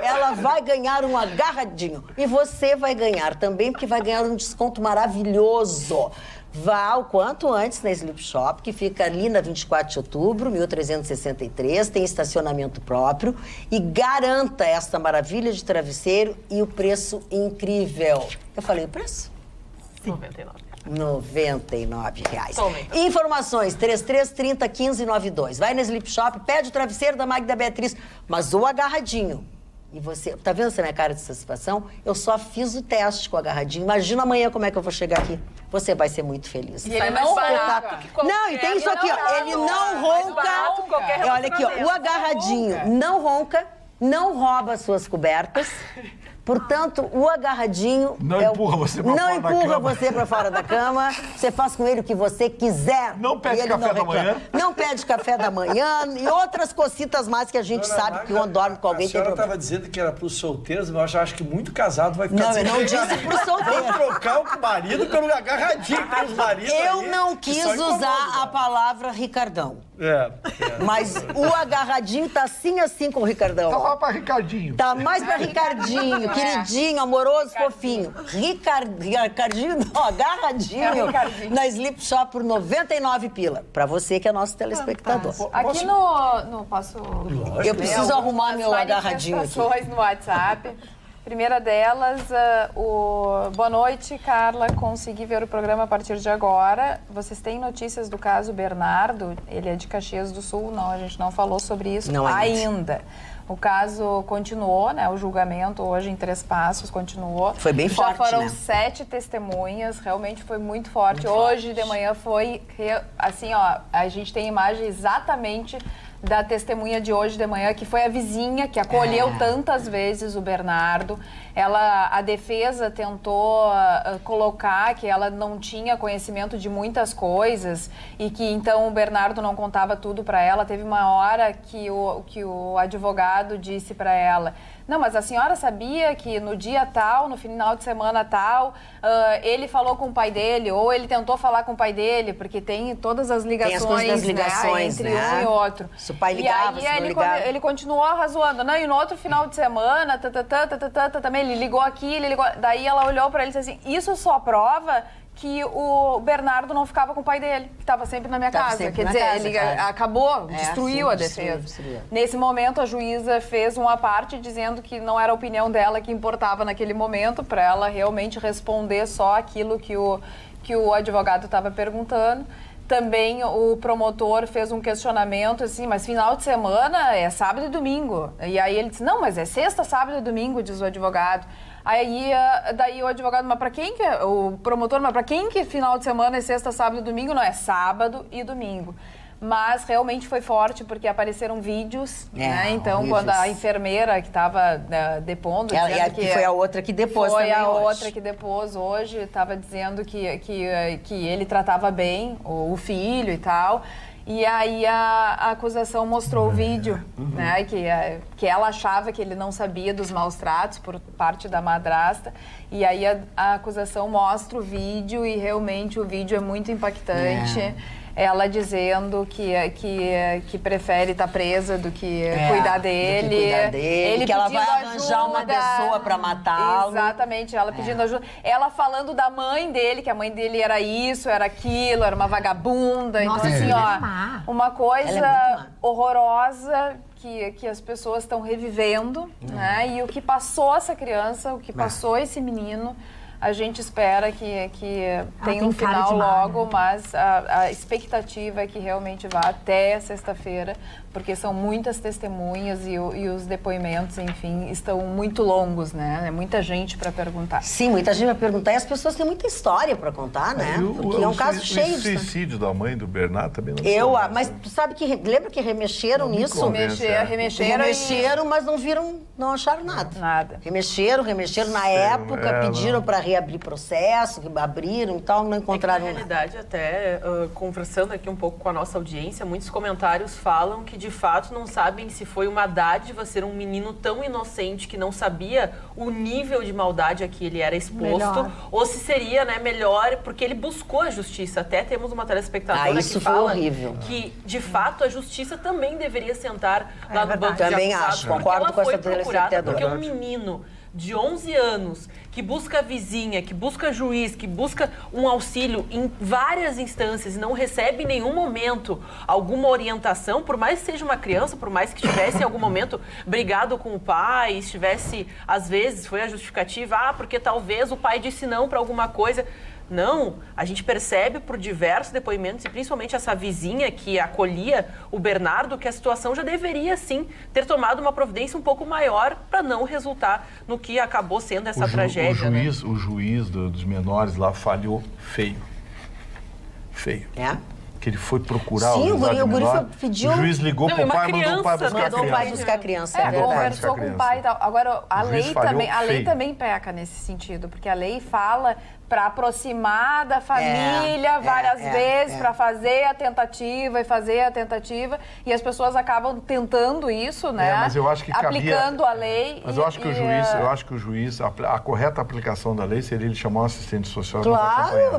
ela vai ganhar um agarradinho. E você vai ganhar também, porque vai ganhar um desconto maravilhoso. Vá o quanto antes na Sleep Shop, que fica ali na 24 de outubro, 1363, tem estacionamento próprio e garanta esta maravilha de travesseiro e o preço incrível. Eu falei o preço? Sim. R$99. Informações, 3330-1592. Vai na Sleep Shop, pede o travesseiro da Magda Beatriz, mas o agarradinho. E você, tá vendo essa minha cara de satisfação? Eu só fiz o teste com o agarradinho. Imagina amanhã como é que eu vou chegar aqui. Você vai ser muito feliz. E ele não ronca. Não, e tem isso aqui, ó. Ele não ronca. Olha aqui, ó. O agarradinho não ronca, não rouba as suas cobertas. Portanto, o agarradinho... Não empurra você para fora da cama. Não empurra você para fora da cama. Você faz com ele o que você quiser. Não pede café da manhã. Não pede café da manhã e outras cocitas mais que a gente sabe que quando dorme com alguém tem problema. A senhora estava dizendo que era para os solteiros, mas eu acho que muito casado vai ficar... Não, eu não disse para os solteiros. Vamos trocar o marido pelo agarradinho com os maridos. Eu não quis usar a palavra Ricardão. Mas o agarradinho tá assim com o Ricardão. Tá lá pra Ricardinho. Tá mais pra Ricardinho, queridinho, amoroso, fofinho. Ricardinho, não, agarradinho na Sleep Shop por 99 pila. Pra você que é nosso telespectador. Aqui no posso... Eu preciso arrumar meu agarradinho aqui. No WhatsApp. Primeira delas, boa noite, Carla. Consegui ver o programa a partir de agora. Vocês têm notícias do caso Bernardo? Ele é de Caxias do Sul. Não, a gente não falou sobre isso ainda. O caso continuou, né? O julgamento hoje em 3 passos continuou. Foi bem forte, já foram né? 7 testemunhas, realmente foi muito forte. Hoje de manhã foi, assim, ó, a gente tem imagem exatamente da testemunha de hoje de manhã, que foi a vizinha que acolheu tantas vezes o Bernardo. A defesa tentou colocar que ela não tinha conhecimento de muitas coisas e que então o Bernardo não contava tudo para ela. Teve uma hora que o advogado disse para ela: não, mas a senhora sabia que no dia tal, no final de semana tal, ele falou com o pai dele, ou ele tentou falar com o pai dele, porque tem todas as ligações, tem as coisas das ligações, entre um e outro. Se o pai ligava, e aí ele continuou arrazoando. Não, e no outro final de semana, também ele ligou aqui, daí ela olhou para ele e disse assim: isso só prova que o Bernardo não ficava com o pai dele, que estava sempre na minha casa. Quer dizer, ele acabou, destruiu a defesa. Destruiu. Nesse momento, a juíza fez uma parte dizendo que não era a opinião dela que importava naquele momento, para ela realmente responder só aquilo que o advogado estava perguntando. Também o promotor fez um questionamento assim, mas final de semana é sábado e domingo. E aí ele disse, não, mas é sexta, sábado e domingo, diz o advogado. Aí, daí o advogado, mas para quem que é? O promotor, mas para quem que final de semana é sexta, sábado e domingo? Não, é sábado e domingo. Mas realmente foi forte, porque apareceram vídeos, né? Então, horríveis. Quando a enfermeira que estava depondo... que foi a outra que depôs também hoje. Foi a outra que depôs hoje, estava dizendo que ele tratava bem o filho e tal. E aí a acusação mostrou o vídeo, né? Que ela achava que ele não sabia dos maus tratos por parte da madrasta. E aí a acusação mostra o vídeo e realmente o vídeo é muito impactante. Ela dizendo que prefere estar presa do que cuidar dele. Ele que ela vai arranjar uma pessoa para matá-lo. Exatamente, ela pedindo ajuda. Ela falando da mãe dele, que a mãe dele era isso, era aquilo, era uma vagabunda. Nossa, então, assim, uma coisa horrorosa que as pessoas estão revivendo, né? E o que passou essa criança, o que passou esse menino... A gente espera que tenha um final logo, mas a expectativa é que realmente vá até sexta-feira, porque são muitas testemunhas e os depoimentos, enfim, estão muito longos, né? É muita gente para perguntar. Sim, muita gente para perguntar e as pessoas têm muita história para contar, né? Porque é um caso cheio. O suicídio da mãe do Bernardo também não mas tu sabe que, lembra que remexeram nisso? Remexeram, mas não viram, não acharam nada. Remexeram na época, pediram para reabrir processo, que abriram e tal, não encontraram nada. Na realidade, até conversando aqui um pouco com a nossa audiência, muitos comentários falam que de fato não sabem se foi uma dádiva ser um menino tão inocente que não sabia o nível de maldade a que ele era exposto, ou se seria, né, melhor, porque ele buscou a justiça. Até temos uma telespectadora que fala que, de fato, a justiça também deveria sentar lá no banco de acusados. Também acho, concordo com essa telespectadora. Porque um menino de 11 anos, que busca vizinha, que busca juiz, que busca um auxílio em várias instâncias e não recebe em nenhum momento alguma orientação, por mais que seja uma criança, por mais que tivesse em algum momento brigado com o pai, estivesse, às vezes, foi a justificativa, porque talvez o pai disse não para alguma coisa. Não, a gente percebe por diversos depoimentos, e principalmente essa vizinha que acolhia o Bernardo, que a situação já deveria, sim, ter tomado uma providência um pouco maior para não resultar no que acabou sendo essa tragédia. O juiz dos menores lá falhou feio. Que ele foi procurar o guri pediu... O juiz ligou para o pai e mandou o pai buscar a criança. Conversou com o pai e tal. Agora, a lei também peca nesse sentido, porque a lei fala para aproximar da família várias vezes, para fazer a tentativa e as pessoas acabam tentando isso, né? Mas eu acho que aplicando a lei. Mas eu acho que o juiz, a correta aplicação da lei seria ele chamar um assistente social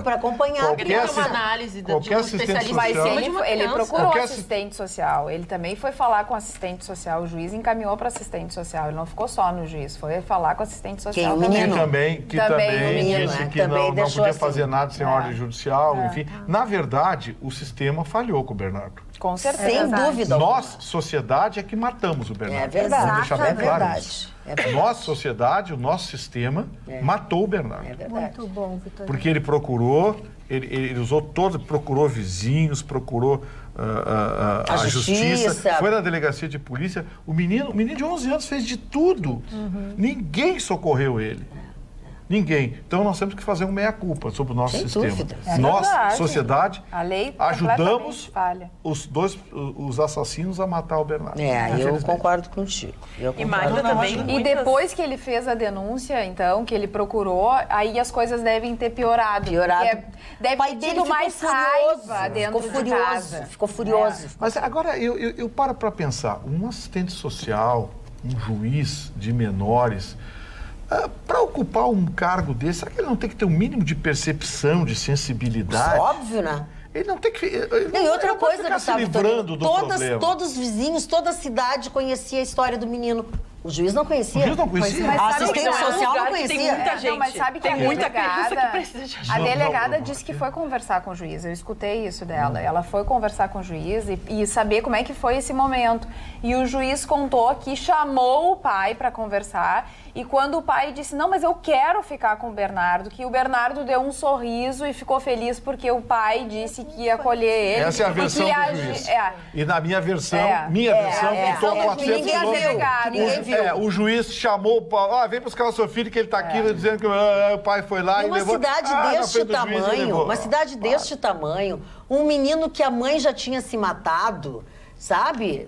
para acompanhar. Uma análise qualquer assistente social. Mas ele procurou assistente social. Ele também foi falar com o assistente social. O juiz encaminhou para assistente social. Ele não ficou só no juiz, foi falar com o assistente social. Que também disse que não podia fazer nada sem ordem judicial, enfim. Na verdade, o sistema falhou com o Bernardo. Com certeza. Sem dúvida. Nós, sociedade, é que matamos o Bernardo. É verdade. Vamos deixar bem claro isso. Nossa sociedade, o nosso sistema, matou o Bernardo. É verdade. Muito bom, Vitor. Porque ele procurou, ele usou procurou vizinhos, procurou a justiça, foi na delegacia de polícia. O menino de 11 anos fez de tudo. Ninguém socorreu ele. Ninguém. Então, nós temos que fazer um meia-culpa sobre o nosso sistema. Nós, sociedade, ajudamos os assassinos a matar o Bernardo. Eu concordo contigo. E depois que ele fez a denúncia, então, que ele procurou, aí as coisas devem ter piorado. Deve ter tido mais raiva dentro de casa. Ficou furioso. Mas agora, eu paro para pensar. Um assistente social, um juiz de menores... para ocupar um cargo desse, será que ele não tem que ter um mínimo de percepção, de sensibilidade? Isso, óbvio, né? Ele não tem que... E outra coisa, Gustavo, todos os vizinhos, toda a cidade conhecia a história do menino. O juiz não conhecia. O juiz não conhecia? A assistente social não conhecia. Tem muita gente. Não, mas sabe que tem muita criança que precisa de ajuda. A delegada disse que foi conversar com o juiz. Eu escutei isso dela. Ela foi conversar com o juiz e saber como é que foi esse momento. E o juiz contou que chamou o pai para conversar. E quando o pai disse, não, mas eu quero ficar com o Bernardo, que o Bernardo deu um sorriso e ficou feliz porque o pai disse que ia acolher ele. Essa é a versão do juiz. E na minha versão, contou 400 quilômetros. O juiz chamou, vem buscar o seu filho que ele está aqui, dizendo que o pai foi lá e levou. Uma cidade deste tamanho, um menino que a mãe já tinha se matado, sabe?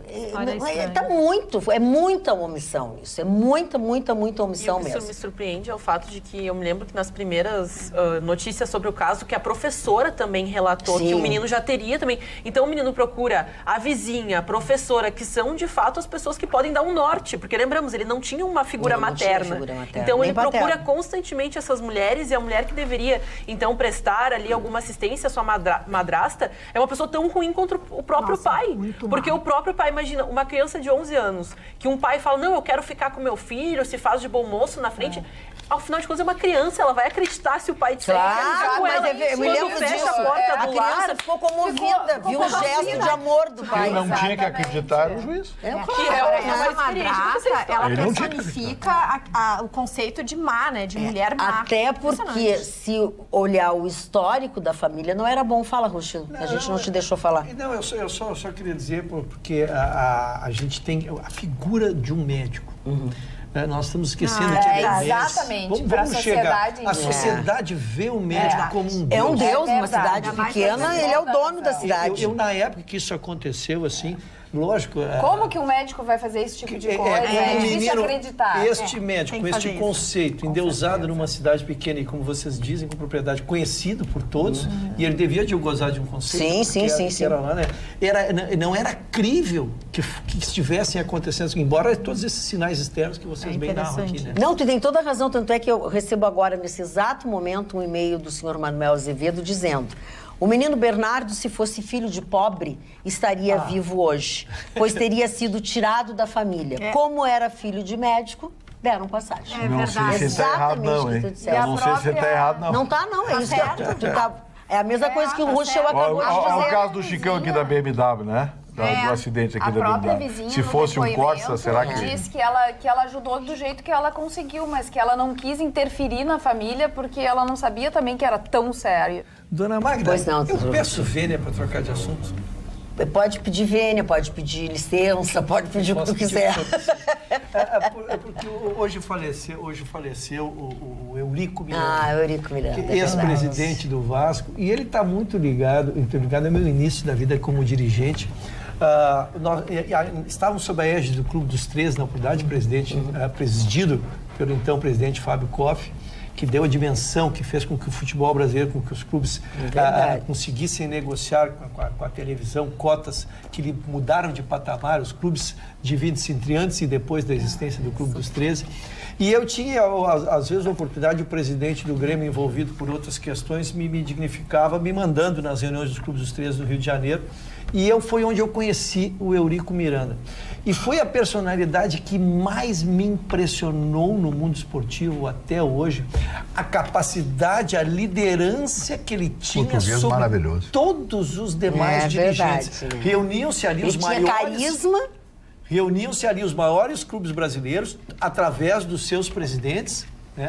É muita omissão isso. É muita omissão mesmo. Isso me surpreende é o fato de que eu me lembro que nas primeiras notícias sobre o caso, que a professora também relatou que o menino já teria também. Então o menino procura a vizinha, a professora, que são de fato as pessoas que podem dar um norte. Porque lembramos, ele não tinha uma figura materna. Então ele procura constantemente essas mulheres e a mulher que deveria então prestar ali alguma assistência à sua madrasta é uma pessoa tão ruim contra o próprio pai. Porque o próprio pai, imagina, uma criança de 11 anos, que um pai fala, não, eu quero ficar com meu filho, se faz de bom moço na frente. Ao final de contas, é uma criança, ela vai acreditar se o pai disser que quer ficar com ela. Eu me lembro disso. A criança ficou comovida, viu o gesto de amor do pai. Quem não tinha que acreditar era o juiz. Essa madrasta, ela personifica o conceito de má, né? De mulher má. Até porque, se olhar o histórico da família, não era bom. Fala, Ruxo, a gente não te deixou falar. Não, eu só queria dizer, porque a gente tem a figura de um médico. Nós estamos esquecendo que ele é exatamente. Vamos chegar. A sociedade vê o médico como um deus. É um deus, uma cidade pequena, ele é o dono da cidade. Eu, na época que isso aconteceu, assim, lógico... Como que um médico vai fazer esse tipo de coisa? É difícil acreditar. Este médico, este conceito, endeusado numa cidade pequena e, como vocês dizem, com propriedade, conhecido por todos, e ele devia de gozar de um conceito. Sim. Era lá, né? Não era crível que estivessem acontecendo, embora todos esses sinais externos que vocês bem narram aqui, né? Não, tu tem toda a razão, tanto é que eu recebo agora, nesse exato momento, um e-mail do senhor Manuel Azevedo dizendo: o menino Bernardo, se fosse filho de pobre, estaria vivo hoje, pois teria sido tirado da família. Como era filho de médico, deram passagem. É verdade. Não sei se está errado, não, hein? Não sei se está errado, não. Não está, não. É isso que é a mesma coisa que o Ruschel acabou de dizer. Olha o caso do Chicão aqui da BMW, né? Do acidente aqui da BMW. Se fosse um Corsa, será que... Diz que ela ajudou do jeito que ela conseguiu, mas que ela não quis interferir na família porque ela não sabia também que era tão sério. Dona Magda, eu peço vênia para trocar de assunto. Pode pedir vênia, pode pedir licença, pode pedir o que tu quiser. Porque hoje faleceu o Eurico Miranda. Eurico Miranda. Ex-presidente do Vasco. E ele está muito ligado ao meu início da vida como dirigente. Nós estávamos sob a égide do Clube dos 13, na oportunidade, presidido pelo então presidente Fábio Koff, que deu a dimensão, que fez com que o futebol brasileiro, com que os clubes conseguissem negociar com a televisão cotas que lhe mudaram de patamar. Os clubes dividem-se entre antes e depois da existência do Clube dos 13. E eu tinha, às vezes, a oportunidade, o presidente do Grêmio, envolvido por outras questões, me dignificava, me mandando nas reuniões dos Clubes dos 13 do Rio de Janeiro. E foi onde eu conheci o Eurico Miranda. E foi a personalidade que mais me impressionou no mundo esportivo até hoje. A capacidade, a liderança que ele tinha sobre todos os demais dirigentes. Verdade, né? Reuniam-se ali os maiores... Tinha carisma. Reuniam-se ali os maiores clubes brasileiros através dos seus presidentes.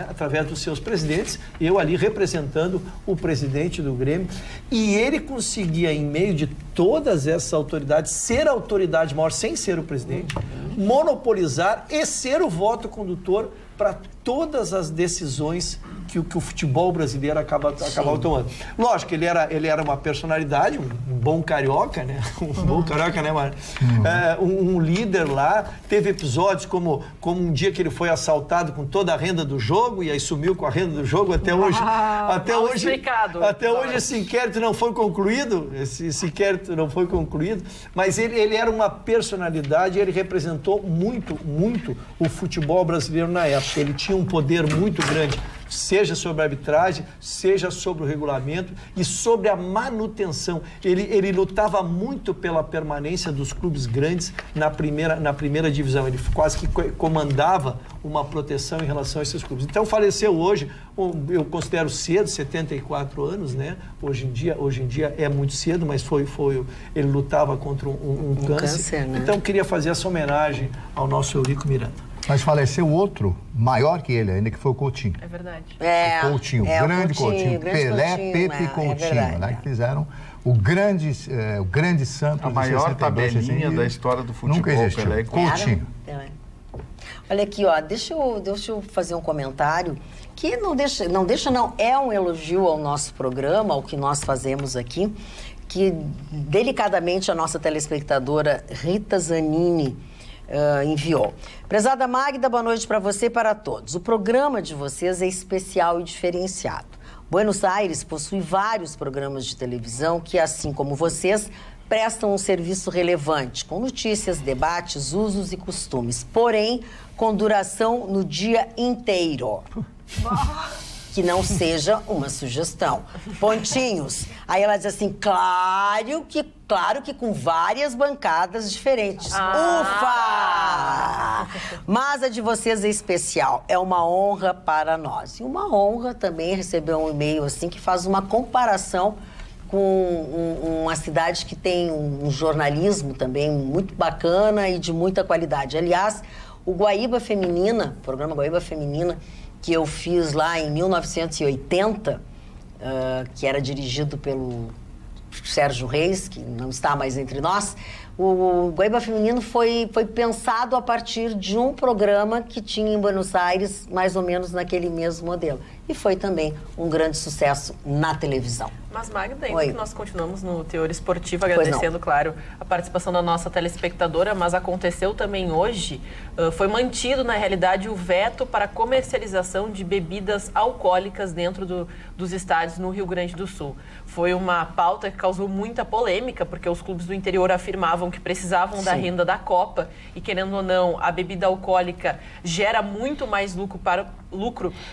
Através dos seus presidentes, eu ali representando o presidente do Grêmio, e ele conseguia, em meio de todas essas autoridades, ser a autoridade maior sem ser o presidente, monopolizar e ser o voto condutor para todas as decisões que o futebol brasileiro acaba tomando. Lógico, ele era uma personalidade, um bom carioca, né? Um bom carioca, né, Mário? Um líder lá. Teve episódios como um dia que ele foi assaltado com toda a renda do jogo e aí sumiu com a renda do jogo até hoje. Até hoje esse inquérito não foi concluído. Esse inquérito não foi concluído. Mas ele era uma personalidade, ele representou muito o futebol brasileiro na época. Ele tinha um poder muito grande seja sobre a arbitragem, seja sobre o regulamento e sobre a manutenção. Ele lutava muito pela permanência dos clubes grandes na primeira divisão. Ele quase que comandava uma proteção em relação a esses clubes. Então, faleceu hoje, eu considero cedo, 74 anos, né? Hoje em dia é muito cedo, mas ele lutava contra um câncer. Né? Então, eu queria fazer essa homenagem ao nosso Eurico Miranda. Mas faleceu outro, maior que ele ainda, que foi o Coutinho. É verdade. O Coutinho, grande Coutinho. Pelé, Pepe e Coutinho, né? Que fizeram o grande santo. A maior tabelinha da história do futebol. Nunca existiu. Pelé e Coutinho. Olha aqui, ó, deixa eu fazer um comentário que não é um elogio ao nosso programa, ao que nós fazemos aqui, que delicadamente a nossa telespectadora Rita Zanini enviou. Prezada Magda, boa noite para você e para todos. O programa de vocês é especial e diferenciado. Buenos Aires possui vários programas de televisão que, assim como vocês, prestam um serviço relevante, com notícias, debates, usos e costumes, porém, com duração no dia inteiro. Que não seja uma sugestão. Pontinhos. Aí ela diz assim, claro que com várias bancadas diferentes. Ufa! Mas a de vocês é especial. É uma honra para nós. E uma honra também receber um e-mail assim que faz uma comparação com uma cidade que tem um jornalismo também muito bacana e de muita qualidade. Aliás, o Guaíba Feminina, o programa Guaíba Feminina, que eu fiz lá em 1980, que era dirigido pelo Sérgio Reis, que não está mais entre nós, o Guaíba Feminino foi pensado a partir de um programa que tinha em Buenos Aires, mais ou menos naquele mesmo modelo. E foi também um grande sucesso na televisão. Mas, Magda, ainda que nós continuamos no Teor Esportivo, agradecendo, claro, a participação da nossa telespectadora, mas aconteceu também hoje, foi mantido, na realidade, o veto para a comercialização de bebidas alcoólicas dentro dos estádios no Rio Grande do Sul. Foi uma pauta que causou muita polêmica, porque os clubes do interior afirmavam que precisavam da renda da Copa e, querendo ou não, a bebida alcoólica gera muito mais lucro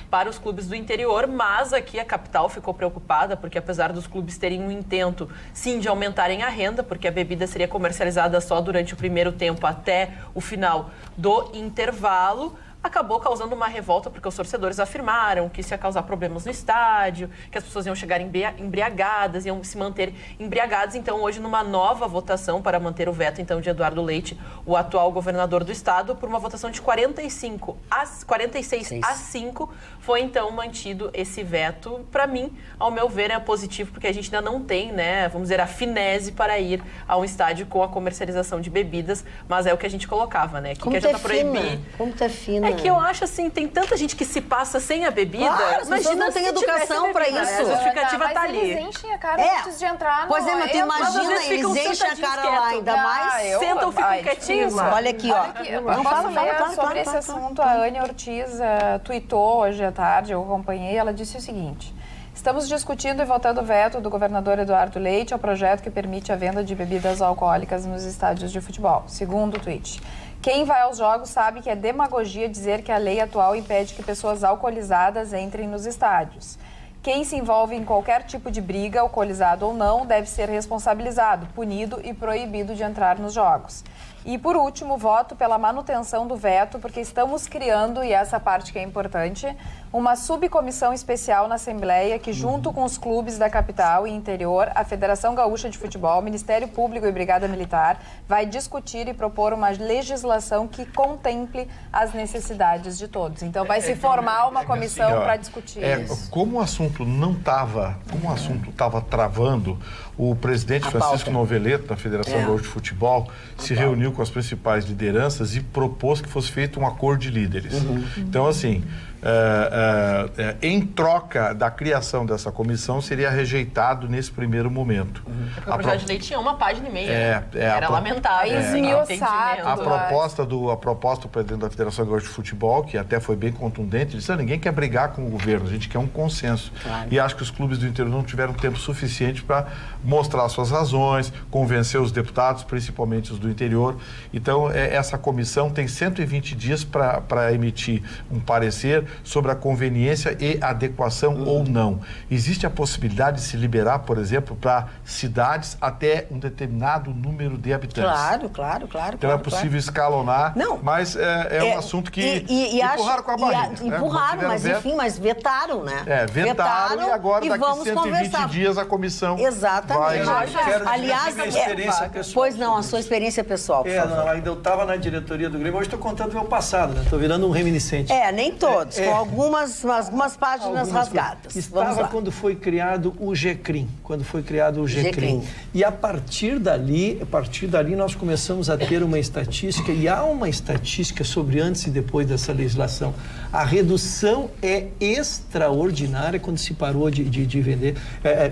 para os clubes do interior, mas aqui a capital ficou preocupada, porque apesar dos clubes terem um intento, sim, de aumentarem a renda, porque a bebida seria comercializada só durante o primeiro tempo até o final do intervalo, acabou causando uma revolta, porque os torcedores afirmaram que isso ia causar problemas no estádio, que as pessoas iam chegar embriagadas, iam se manter embriagadas. Então, hoje, numa nova votação para manter o veto, então, de Eduardo Leite, o atual governador do estado, por uma votação de 46 a 5, foi, então, mantido esse veto. Para mim, ao meu ver, é positivo, porque a gente ainda não tem, né, vamos dizer, a finese para ir a um estádio com a comercialização de bebidas, mas é o que a gente colocava, né? Como tu é fina? Como tu é fina? É que eu acho assim, tem tanta gente que se passa sem a bebida. Claro, as pessoas não têm educação para isso. A justificativa tá ali. Eles enchem a cara antes de entrar no... Pois é, mas tu imagina, eles enchem a cara lá, ainda mais... Sentam, ficam quietinhos lá. Olha aqui, ó. Não fala sobre esse assunto. A Anne Ortiz tuitou hoje à tarde, eu acompanhei, ela disse o seguinte: estamos discutindo e votando o veto do governador Eduardo Leite ao projeto que permite a venda de bebidas alcoólicas nos estádios de futebol. Segundo o tweet. Quem vai aos jogos sabe que é demagogia dizer que a lei atual impede que pessoas alcoolizadas entrem nos estádios. Quem se envolve em qualquer tipo de briga, alcoolizado ou não, deve ser responsabilizado, punido e proibido de entrar nos jogos. E, por último, voto pela manutenção do veto, porque estamos criando, e essa parte que é importante, uma subcomissão especial na Assembleia que, junto com os clubes da capital e interior, a Federação Gaúcha de Futebol, Ministério Público e Brigada Militar, vai discutir e propor uma legislação que contemple as necessidades de todos. Então, vai se formar uma comissão para discutir isso. Como o assunto estava travando, o presidente Francisco Noveleto, da Federação Gaúcha de Futebol, se reuniu com as principais lideranças e propôs que fosse feito um acordo de líderes. Então, assim, em troca da criação dessa comissão, seria rejeitado nesse primeiro momento. Porque o projeto de lei tinha uma página e meia. Era lamentável. A proposta do presidente da Federação Gaúcha de Futebol, que até foi bem contundente, disse: ninguém quer brigar com o governo, a gente quer um consenso. Claro. E acho que os clubes do interior não tiveram tempo suficiente para mostrar suas razões, convencer os deputados, principalmente os do interior, Então, essa comissão tem 120 dias para emitir um parecer sobre a conveniência e adequação ou não. Existe a possibilidade de se liberar, por exemplo, para cidades até um determinado número de habitantes. Claro. Então é possível escalonar, mas é um assunto que empurraram com a barriga. Empurraram, mas enfim, vetaram, né? Vetaram e agora daqui vamos 120 conversar. dias a comissão Exatamente. Aliás, minha experiência pessoal. Pois não, a sua experiência pessoal, por favor. Ainda eu estava na diretoria do Grêmio, hoje estou contando o meu passado, né? Estou virando um reminiscente. Nem todos, com algumas páginas rasgadas. Estava quando foi criado o GCRIM, E a partir dali nós começamos a ter uma estatística, e há uma estatística sobre antes e depois dessa legislação. A redução é extraordinária quando se parou de vender.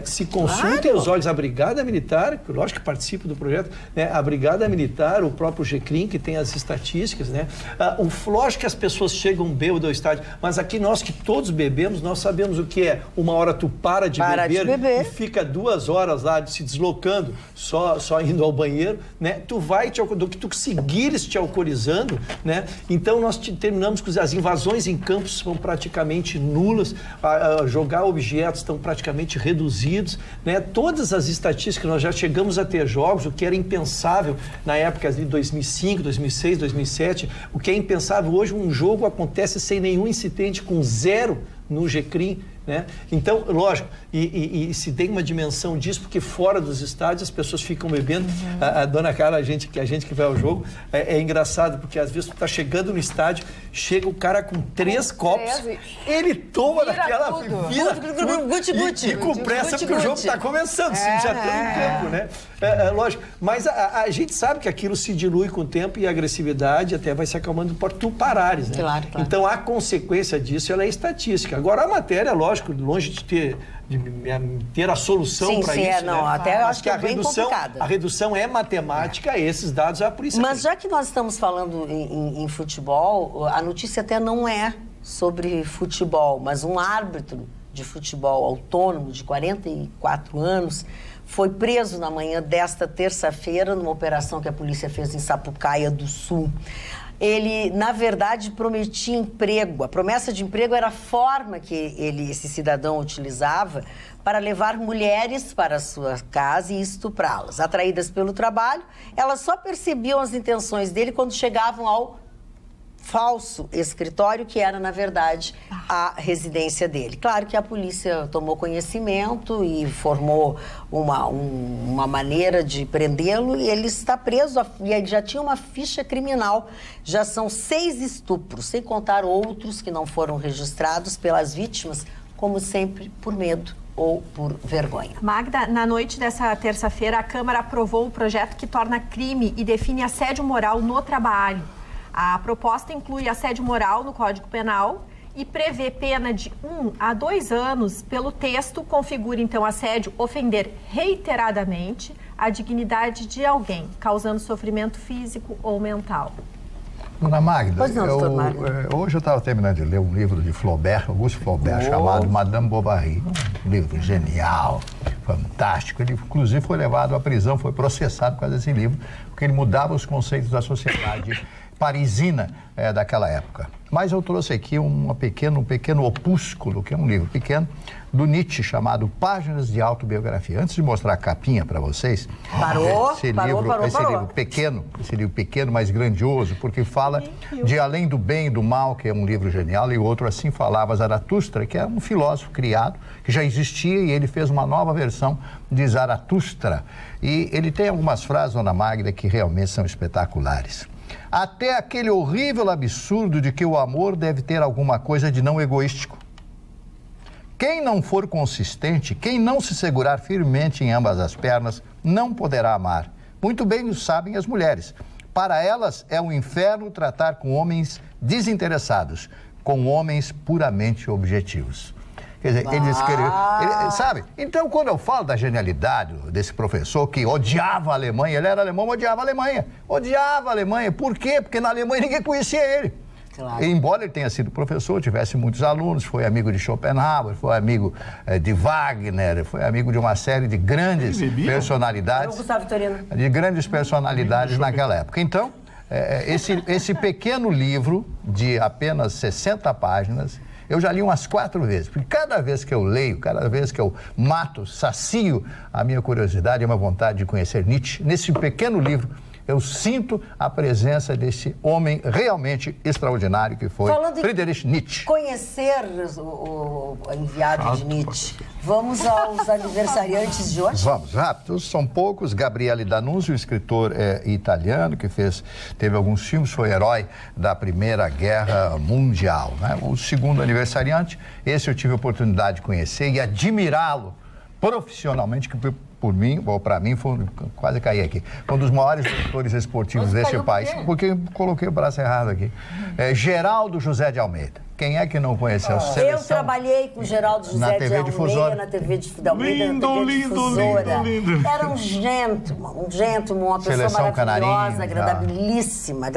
Se consultem os olhos, a Brigada Militar, lógico que participa do projeto, né? A Brigada Militar, o próprio GCRIM, que tem as estatísticas, né? Lógico que as pessoas chegam bêbado ao estádio, mas aqui nós que todos bebemos, nós sabemos o que é. Uma hora tu para de beber e fica 2 horas lá se deslocando, só indo ao banheiro, né? Tu vai, do que tu seguires te alcoolizando, né? Então nós terminamos com as invasões em campos são praticamente nulas, jogar objetos estão praticamente reduzidos, né? Todas as estatísticas, nós já chegamos a ter jogos, o que era impensável na época de 2005, 2006, 2007, o que é impensável hoje, um jogo acontece sem nenhum incidente, com 0 no GCRIM, né? Então, lógico, e se tem uma dimensão disso, porque fora dos estádios as pessoas ficam bebendo. A dona Carla, a gente que vai ao jogo, é engraçado, porque às vezes tu tá chegando no estádio, chega o cara com 3 copos, ele toma daquela, vira tudo, e com pressa, porque o jogo tá começando, já tá em campo, né? Lógico, mas a gente sabe que aquilo se dilui com o tempo e a agressividade até vai se acalmando por tu parares, né? Claro. Então, a consequência disso, ela é estatística. Agora, a matéria, lógico, longe de ter a solução para isso. Até eu acho que é bem complicado. A redução é matemática, esses dados a polícia. Mas já que nós estamos falando em futebol, a notícia até não é sobre futebol, mas um árbitro de futebol autônomo de 44 anos foi preso na manhã desta terça-feira numa operação que a polícia fez em Sapucaia do Sul. Ele, na verdade, prometia emprego. A promessa de emprego era a forma que esse cidadão utilizava para levar mulheres para a sua casa e estuprá-las. Atraídas pelo trabalho, elas só percebiam as intenções dele quando chegavam ao falso escritório, que era, na verdade, a residência dele. Claro que a polícia tomou conhecimento e formou uma maneira de prendê-lo, e ele está preso, e ele já tinha uma ficha criminal. Já são 6 estupros, sem contar outros que não foram registrados pelas vítimas, como sempre, por medo ou por vergonha. Magda, na noite dessa terça-feira, a Câmara aprovou o projeto que torna crime e define assédio moral no trabalho. A proposta inclui assédio moral no Código Penal e prevê pena de 1 a 2 anos. Pelo texto, configura, então, assédio ofender reiteradamente a dignidade de alguém, causando sofrimento físico ou mental. Dona Magda, Pois não, doutor Mário. Hoje eu estava terminando de ler um livro de Auguste Flaubert, chamado Madame Bovary. Um livro genial, fantástico. Ele, inclusive, foi levado à prisão, foi processado por causa desse livro, porque ele mudava os conceitos da sociedade parisina daquela época. Mas eu trouxe aqui um pequeno opúsculo, que é um livro pequeno, do Nietzsche, chamado Páginas de Autobiografia. Antes de mostrar a capinha para vocês, esse livro pequeno, mas grandioso, porque fala de Além do Bem e do Mal, que é um livro genial, e outro Assim Falava Zaratustra, que é um filósofo criado, que já existia, e ele fez uma nova versão de Zaratustra. E ele tem algumas frases, Dona Magda, que realmente são espetaculares. Até aquele horrível absurdo de que o amor deve ter alguma coisa de não egoístico. Quem não for consistente, quem não se segurar firmemente em ambas as pernas, não poderá amar. Muito bem o sabem as mulheres. Para elas é um inferno tratar com homens desinteressados, com homens puramente objetivos. Quer dizer, ele escreveu, sabe? Então, quando eu falo da genialidade desse professor que odiava a Alemanha, ele era alemão, odiava a Alemanha. Odiava a Alemanha. Por quê? Porque na Alemanha ninguém conhecia ele. Claro. Embora ele tenha sido professor, tivesse muitos alunos, foi amigo de Schopenhauer, foi amigo de Wagner, foi amigo de uma série de grandes personalidades. Gustavo Vitorino. De grandes personalidades naquela época. Então, esse pequeno livro de apenas 60 páginas, eu já li umas 4 vezes, porque cada vez que eu leio, cada vez que eu sacio a minha curiosidade, a minha vontade de conhecer Nietzsche, nesse pequeno livro, eu sinto a presença desse homem realmente extraordinário que foi Friedrich Nietzsche. Conhecer o enviado de Nietzsche. Vamos aos aniversariantes de hoje? Vamos, rápido. São poucos. Gabriele D'Annunzio, escritor italiano, que teve alguns filmes, foi herói da Primeira Guerra Mundial, né? O segundo aniversariante, esse eu tive a oportunidade de conhecer e admirá-lo profissionalmente, que por mim, ou para mim, quase caí aqui. Foi um dos maiores diretores esportivos deste país, porque coloquei o braço errado aqui. Geraldo José de Almeida. Quem é que não conheceu? Eu trabalhei com o Geraldo José de Almeida, na TV de Almeida, na TV Difusora. Era um gentleman, uma pessoa maravilhosa, agradabilíssima.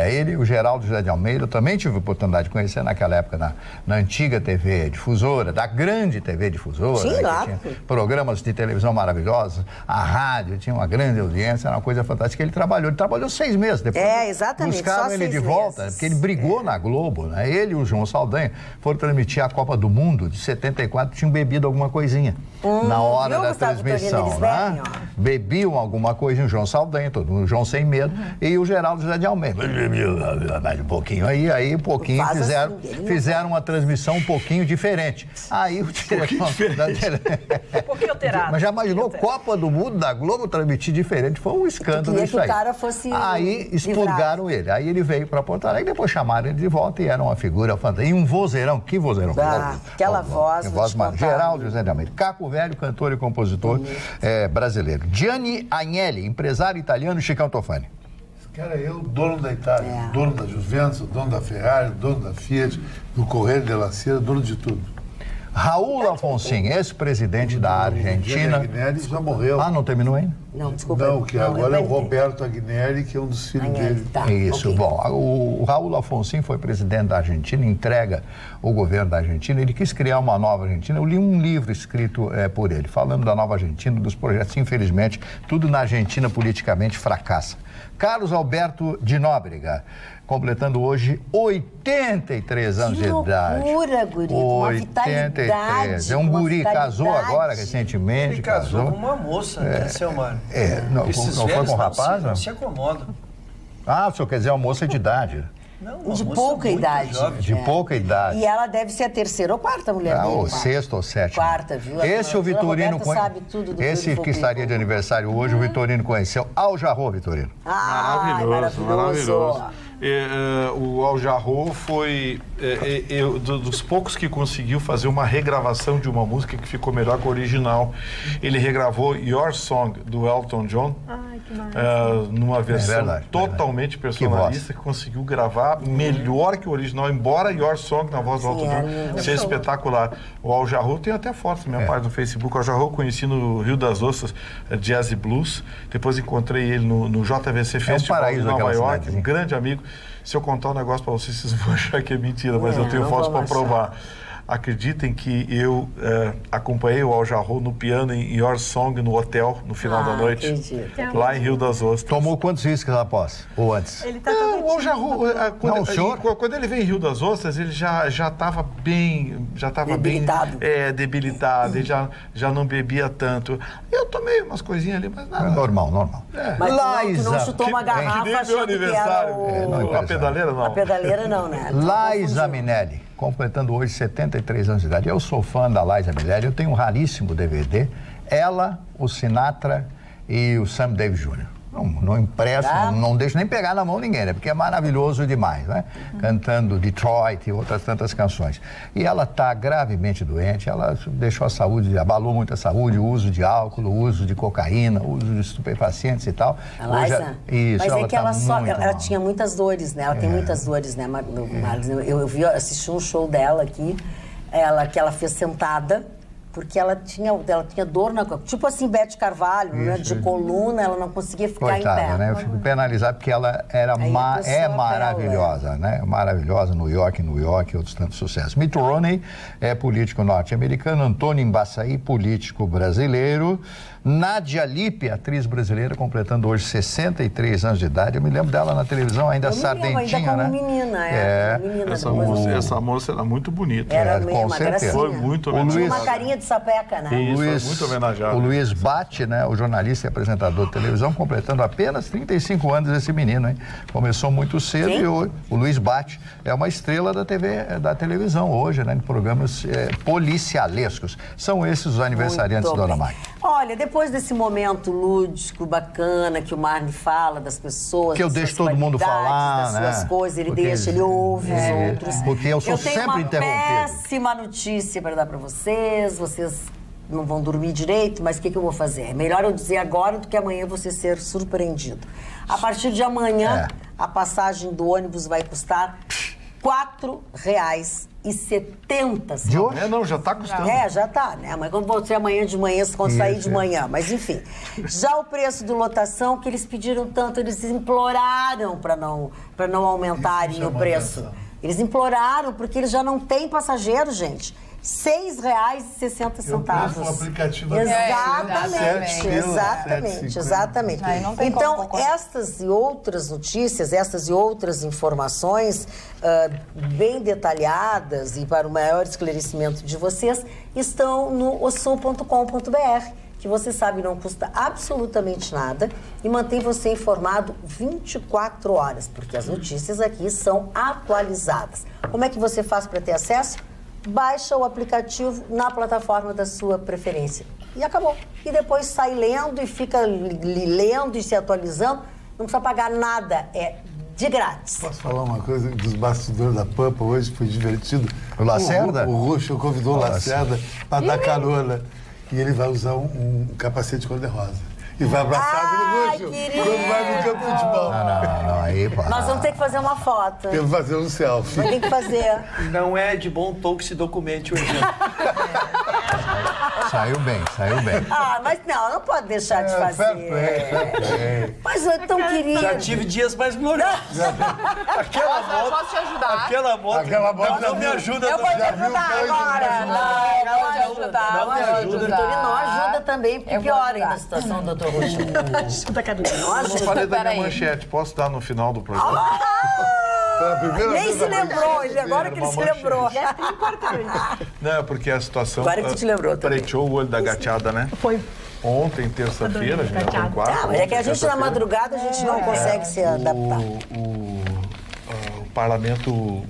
Ele, o Geraldo José de Almeida, eu também tive a oportunidade de conhecer naquela época na antiga TV Difusora, da grande TV Difusora. Sim, lá. Tinha programas de televisão maravilhosos, a rádio tinha uma grande audiência, era uma coisa fantástica. Ele trabalhou 6 meses. Depois exatamente. Buscaram ele de volta, porque ele brigou na Globo, né? Ele e o João Saldanha foram transmitir a Copa do Mundo de 74, tinham bebido alguma coisinha na hora da transmissão, né? Bebiam alguma coisinha, o João Saldanha, o João Sem Medo, e o Geraldo José de Almeida. Mais um pouquinho aí um pouquinho fizeram uma transmissão um pouquinho diferente. Aí o diretor um pouquinho alterado. Mas já imaginou Copa do Mundo da Globo transmitir diferente? Foi um escândalo isso aí. Que o cara fosse aí expurgaram ele. Aí ele veio para Porto Alegre, depois chamaram ele de volta e era uma figura fantástica. E um vozeirão, que vozeirão. Aquela voz. Geraldo José de Almeida. Caco Velho, cantor e compositor brasileiro. Gianni Agnelli, empresário italiano, Chicão Tofani. Cara, eu, dono da Itália, dono da Juventus, dono da Ferrari, dono da Fiat, do Correio della Sera, dono de tudo. Raul Alfonsin, ex-presidente da Argentina. Agnelli já morreu. Ah, não terminou ainda? Não, desculpa. Não, que agora é o Roberto Agnelli, que é um dos filhos dele. Tá, isso, okay. Bom, o Raul Alfonsin foi presidente da Argentina, entrega o governo da Argentina, ele quis criar uma nova Argentina. Eu li um livro escrito por ele, falando da nova Argentina, dos projetos. Infelizmente, tudo na Argentina politicamente fracassa. Carlos Alberto de Nóbrega, completando hoje 83 anos de idade. Que loucura, guri, uma vitalidade. É um guri, casou agora recentemente. Ele casou com uma moça, né, seu Mário? Não foi com um rapaz? Não se acomoda. Ah, o senhor quer dizer uma moça de idade. Não, de pouca idade. De pouca idade. E ela deve ser a 3ª ou 4ª mulher dele. Ou 6ª ou 7ª. 4ª, viu? Esse o Vitorino sabe tudo do Esse que estaria de aniversário hoje, o Vitorino conheceu. Al Jarreau, Vitorino. Maravilhoso. O Al Jarreau foi dos poucos que conseguiu fazer uma regravação de uma música que ficou melhor que a original. Ele regravou Your Song, do Elton John, numa versão totalmente personalista, que conseguiu gravar melhor que o original, embora Your Song, na voz do Elton John, seja espetacular. O Al Jarreau tem até fotos na minha página no Facebook. O Al Jarreau conheci no Rio das Ostras, Jazz e Blues. Depois encontrei ele no JVC Festival em Nova York, um grande amigo. Se eu contar um negócio para vocês vão achar que é mentira, mas eu tenho fotos para provar. Acreditem que eu acompanhei o Al Jarreau no piano em Your Song no hotel no final da noite, lá em Rio das Ostras. Tomou quantos uísques após? Ou antes? Ele tá o Al Jarreau, quando ele veio em Rio das Ostras, ele já estava bem, debilitado, ele já não bebia tanto. Eu tomei umas coisinhas ali, mas nada. Normal. Mas tu não chutou uma garrafa achando que era a pedaleira não. A pedaleira não, né? Liza Minnelli, completando hoje 73 anos de idade. Eu sou fã da Liza Minnelli, eu tenho um raríssimo DVD. Ela, o Sinatra e o Sam Davis Jr. Não impresso, não deixo nem pegar na mão ninguém, né? Porque é maravilhoso demais, né? Cantando Detroit e outras tantas canções. E ela está gravemente doente, ela deixou a saúde, abalou muito a saúde, o uso de álcool, o uso de cocaína, o uso de estupefacientes e tal. A Liza? Isso, mas é que ela tinha muitas dores, né? Ela tem muitas dores, né, Marlos? Eu assisti um show dela aqui, que ela fez sentada, porque ela tinha dor na... Tipo assim, Beth Carvalho, né? De coluna, ela não conseguia ficar Coitada, em pé. né? Eu fico penalizado porque ela é maravilhosa, né? Maravilhosa, New York, outros tantos sucessos. Mitt Romney é político norte-americano, Antônio Embaçaí, político brasileiro, Nádia Lippe, atriz brasileira, completando hoje 63 anos de idade. Eu me lembro dela na televisão, ainda sardentinha, né? Menina, Essa moça era muito bonita. Era com mesmo, certeza. Foi muito Tinha homenageada. uma carinha de sapeca, né? Isso, foi muito homenageado. O Luiz Bate, né, o jornalista e apresentador de televisão, completando apenas 35 anos esse menino, hein? Começou muito cedo. Quem? E hoje, o Luiz Bate é uma estrela da televisão hoje, né, em programas policialescos. São esses os aniversariantes, Muito dona bem. Magda. Olha, depois desse momento lúdico, bacana, que o Marne fala das pessoas... Que eu das deixo suas todo mundo qualidades, falar, das né? suas coisas, ele Porque deixa, ele ouve os outros. Porque eu sou sempre interrompido. Eu tenho uma péssima notícia para dar para vocês não vão dormir direito, mas o que eu vou fazer? É melhor eu dizer agora do que amanhã você ser surpreendido. A partir de amanhã, a passagem do ônibus vai custar R$ 4,70. De hoje? Não, já está custando. Já tá, né? Mas quando você amanhã de manhã, quando sair de manhã. Mas enfim. Já o preço do lotação, que eles pediram tanto, eles imploraram para não aumentarem o preço. Eles imploraram, porque eles já não têm passageiro, gente. R$ 6,60. O aplicativo Exatamente. Então, estas e outras notícias, estas e outras informações bem detalhadas e para o maior esclarecimento de vocês, estão no osul.com.br, que você sabe não custa absolutamente nada e mantém você informado 24 horas, porque as notícias aqui são atualizadas. Como é que você faz para ter acesso? Baixa o aplicativo na plataforma da sua preferência. E acabou. E depois sai lendo e fica lendo e se atualizando. Não precisa pagar nada, é de grátis. Posso falar uma coisa dos bastidores da Pampa hoje? Foi divertido. O Lacerda? O Ruxo convidou o Lacerda para dar carona. E ele vai usar um capacete cor-de-rosa. E vai abraçado no Ruxo quando vai no campo de futebol. Não, aí, pá. Nós vamos ter que fazer uma foto. Temos que fazer um selfie. Tem que fazer. Não é de bom tom que se documente o evento. Saiu bem. Mas não pode deixar de fazer. Mas eu tão querido. Já tive dias mais gloriosos. Posso te ajudar? Aquela moto não me ajuda. Eu vou te ajudar agora. Não me ajuda. Doutor, não ajuda também, porque piora ainda a situação do doutor Ruxo. Eu falei da minha manchete. Posso dar no final do programa? Nem se lembrou, agora que ele se lembrou. Não, porque a situação Agora que tu te lembrou também. preteou o olho da gateada, né? Foi. Ontem, terça-feira, a gente já tem quarta. Mas é que a gente na madrugada, a gente não consegue se adaptar. O parlamento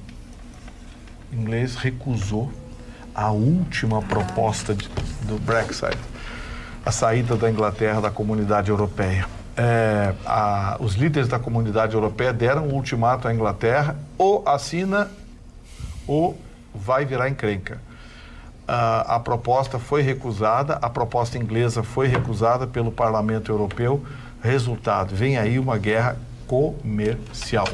inglês recusou a última proposta do Brexit, a saída da Inglaterra da Comunidade Europeia. Os líderes da Comunidade Europeia deram um ultimato à Inglaterra: ou assina ou vai virar encrenca. A proposta foi recusada, a proposta inglesa foi recusada pelo Parlamento Europeu. Resultado, vem aí uma guerra comercial.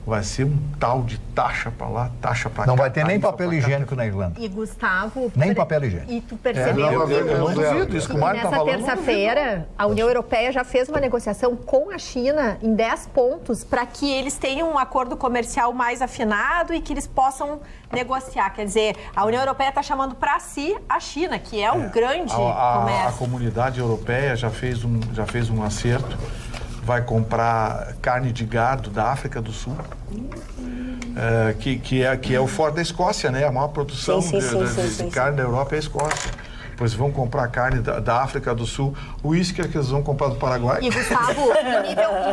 Vai ser um tal de taxa para lá, taxa para cá. Não vai ter nem papel higiênico na Irlanda. E Gustavo... Nem papel higiênico. E tu percebeu Eu não duvido, isso que o Mário está nessa falando. terça-feira, a União Europeia já fez uma negociação com a China em 10 pontos para que eles tenham um acordo comercial mais afinado e que eles possam negociar. Quer dizer, a União Europeia está chamando para si a China, que é um grande comércio. A Comunidade Europeia já fez um acerto. Vai comprar carne de gado da África do Sul, que é o forte da Escócia, né? A maior produção de carne da Europa é a Escócia. Pois vão comprar carne da África do Sul, o uísque que eles vão comprar do Paraguai. E, Gustavo,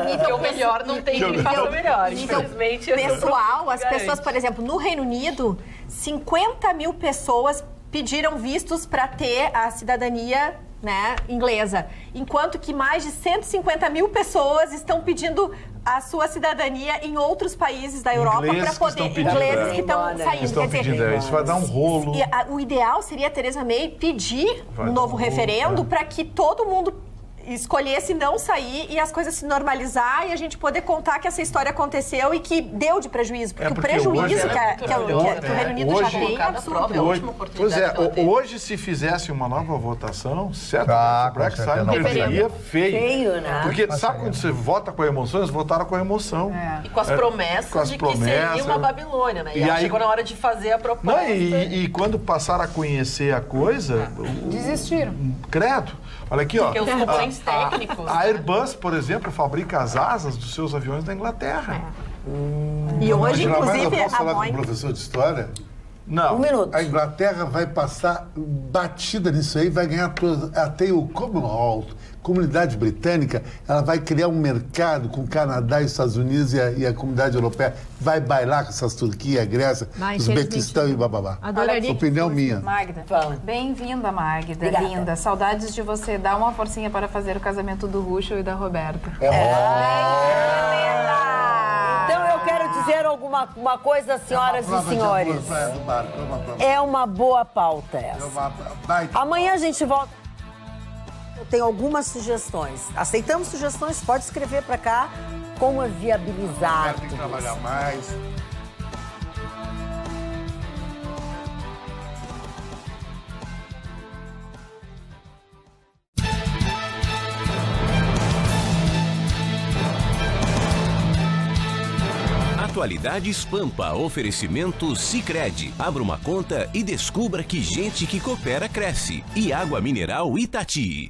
nível o melhor não tem quem faça melhor, infelizmente. Pessoal, as pessoas, por exemplo, no Reino Unido, 50 mil pessoas pediram vistos para ter a cidadania, né, inglesa, enquanto que mais de 150 mil pessoas estão pedindo a sua cidadania em outros países da Europa para poder... Ingleses que estão saindo. Quer dizer, isso vai dar um rolo. O ideal seria a Theresa May pedir um novo referendo para que todo mundo escolhesse não sair e as coisas se normalizar e a gente poder contar que essa história aconteceu e que deu de prejuízo. Porque, o prejuízo que o Reino Unido já tem é absurdo. Pois é, hoje se fizesse uma nova votação, certamente o Brexit perderia feio. Né? Porque sabe quando você vota com a emoção, eles votaram com a emoção. E com as promessas de que seria uma Babilônia, né? E aí chegou na hora de fazer a proposta. Não, e quando passaram a conhecer a coisa... Desistiram. Credo. Olha aqui, porque os componentes técnicos. A Airbus, por exemplo, fabrica as asas dos seus aviões na Inglaterra. E hoje, inclusive, eu posso falar com o professor de história? Não. 1 minuto. A Inglaterra vai passar batida nisso aí, vai ganhar até o Commonwealth, comunidade britânica, ela vai criar um mercado com o Canadá, os Estados Unidos e a comunidade europeia. Vai bailar com essas Turquia, Grécia, Uzbequistão e bababá. Adoraria. Opinião minha. Magda, bem-vinda, Magda. Obrigada. Linda. Saudades de você. Dá uma forcinha para fazer o casamento do Ruschel e da Roberta. Então eu quero dizer uma coisa, senhoras e senhores. É uma boa pauta essa. Amanhã a gente volta. Eu tenho algumas sugestões. Aceitamos sugestões? Pode escrever para cá como viabilizar. Tem que trabalhar mais. Atualidades Pampa, oferecimento Sicredi. Abra uma conta e descubra que gente que coopera cresce. E água mineral Itati.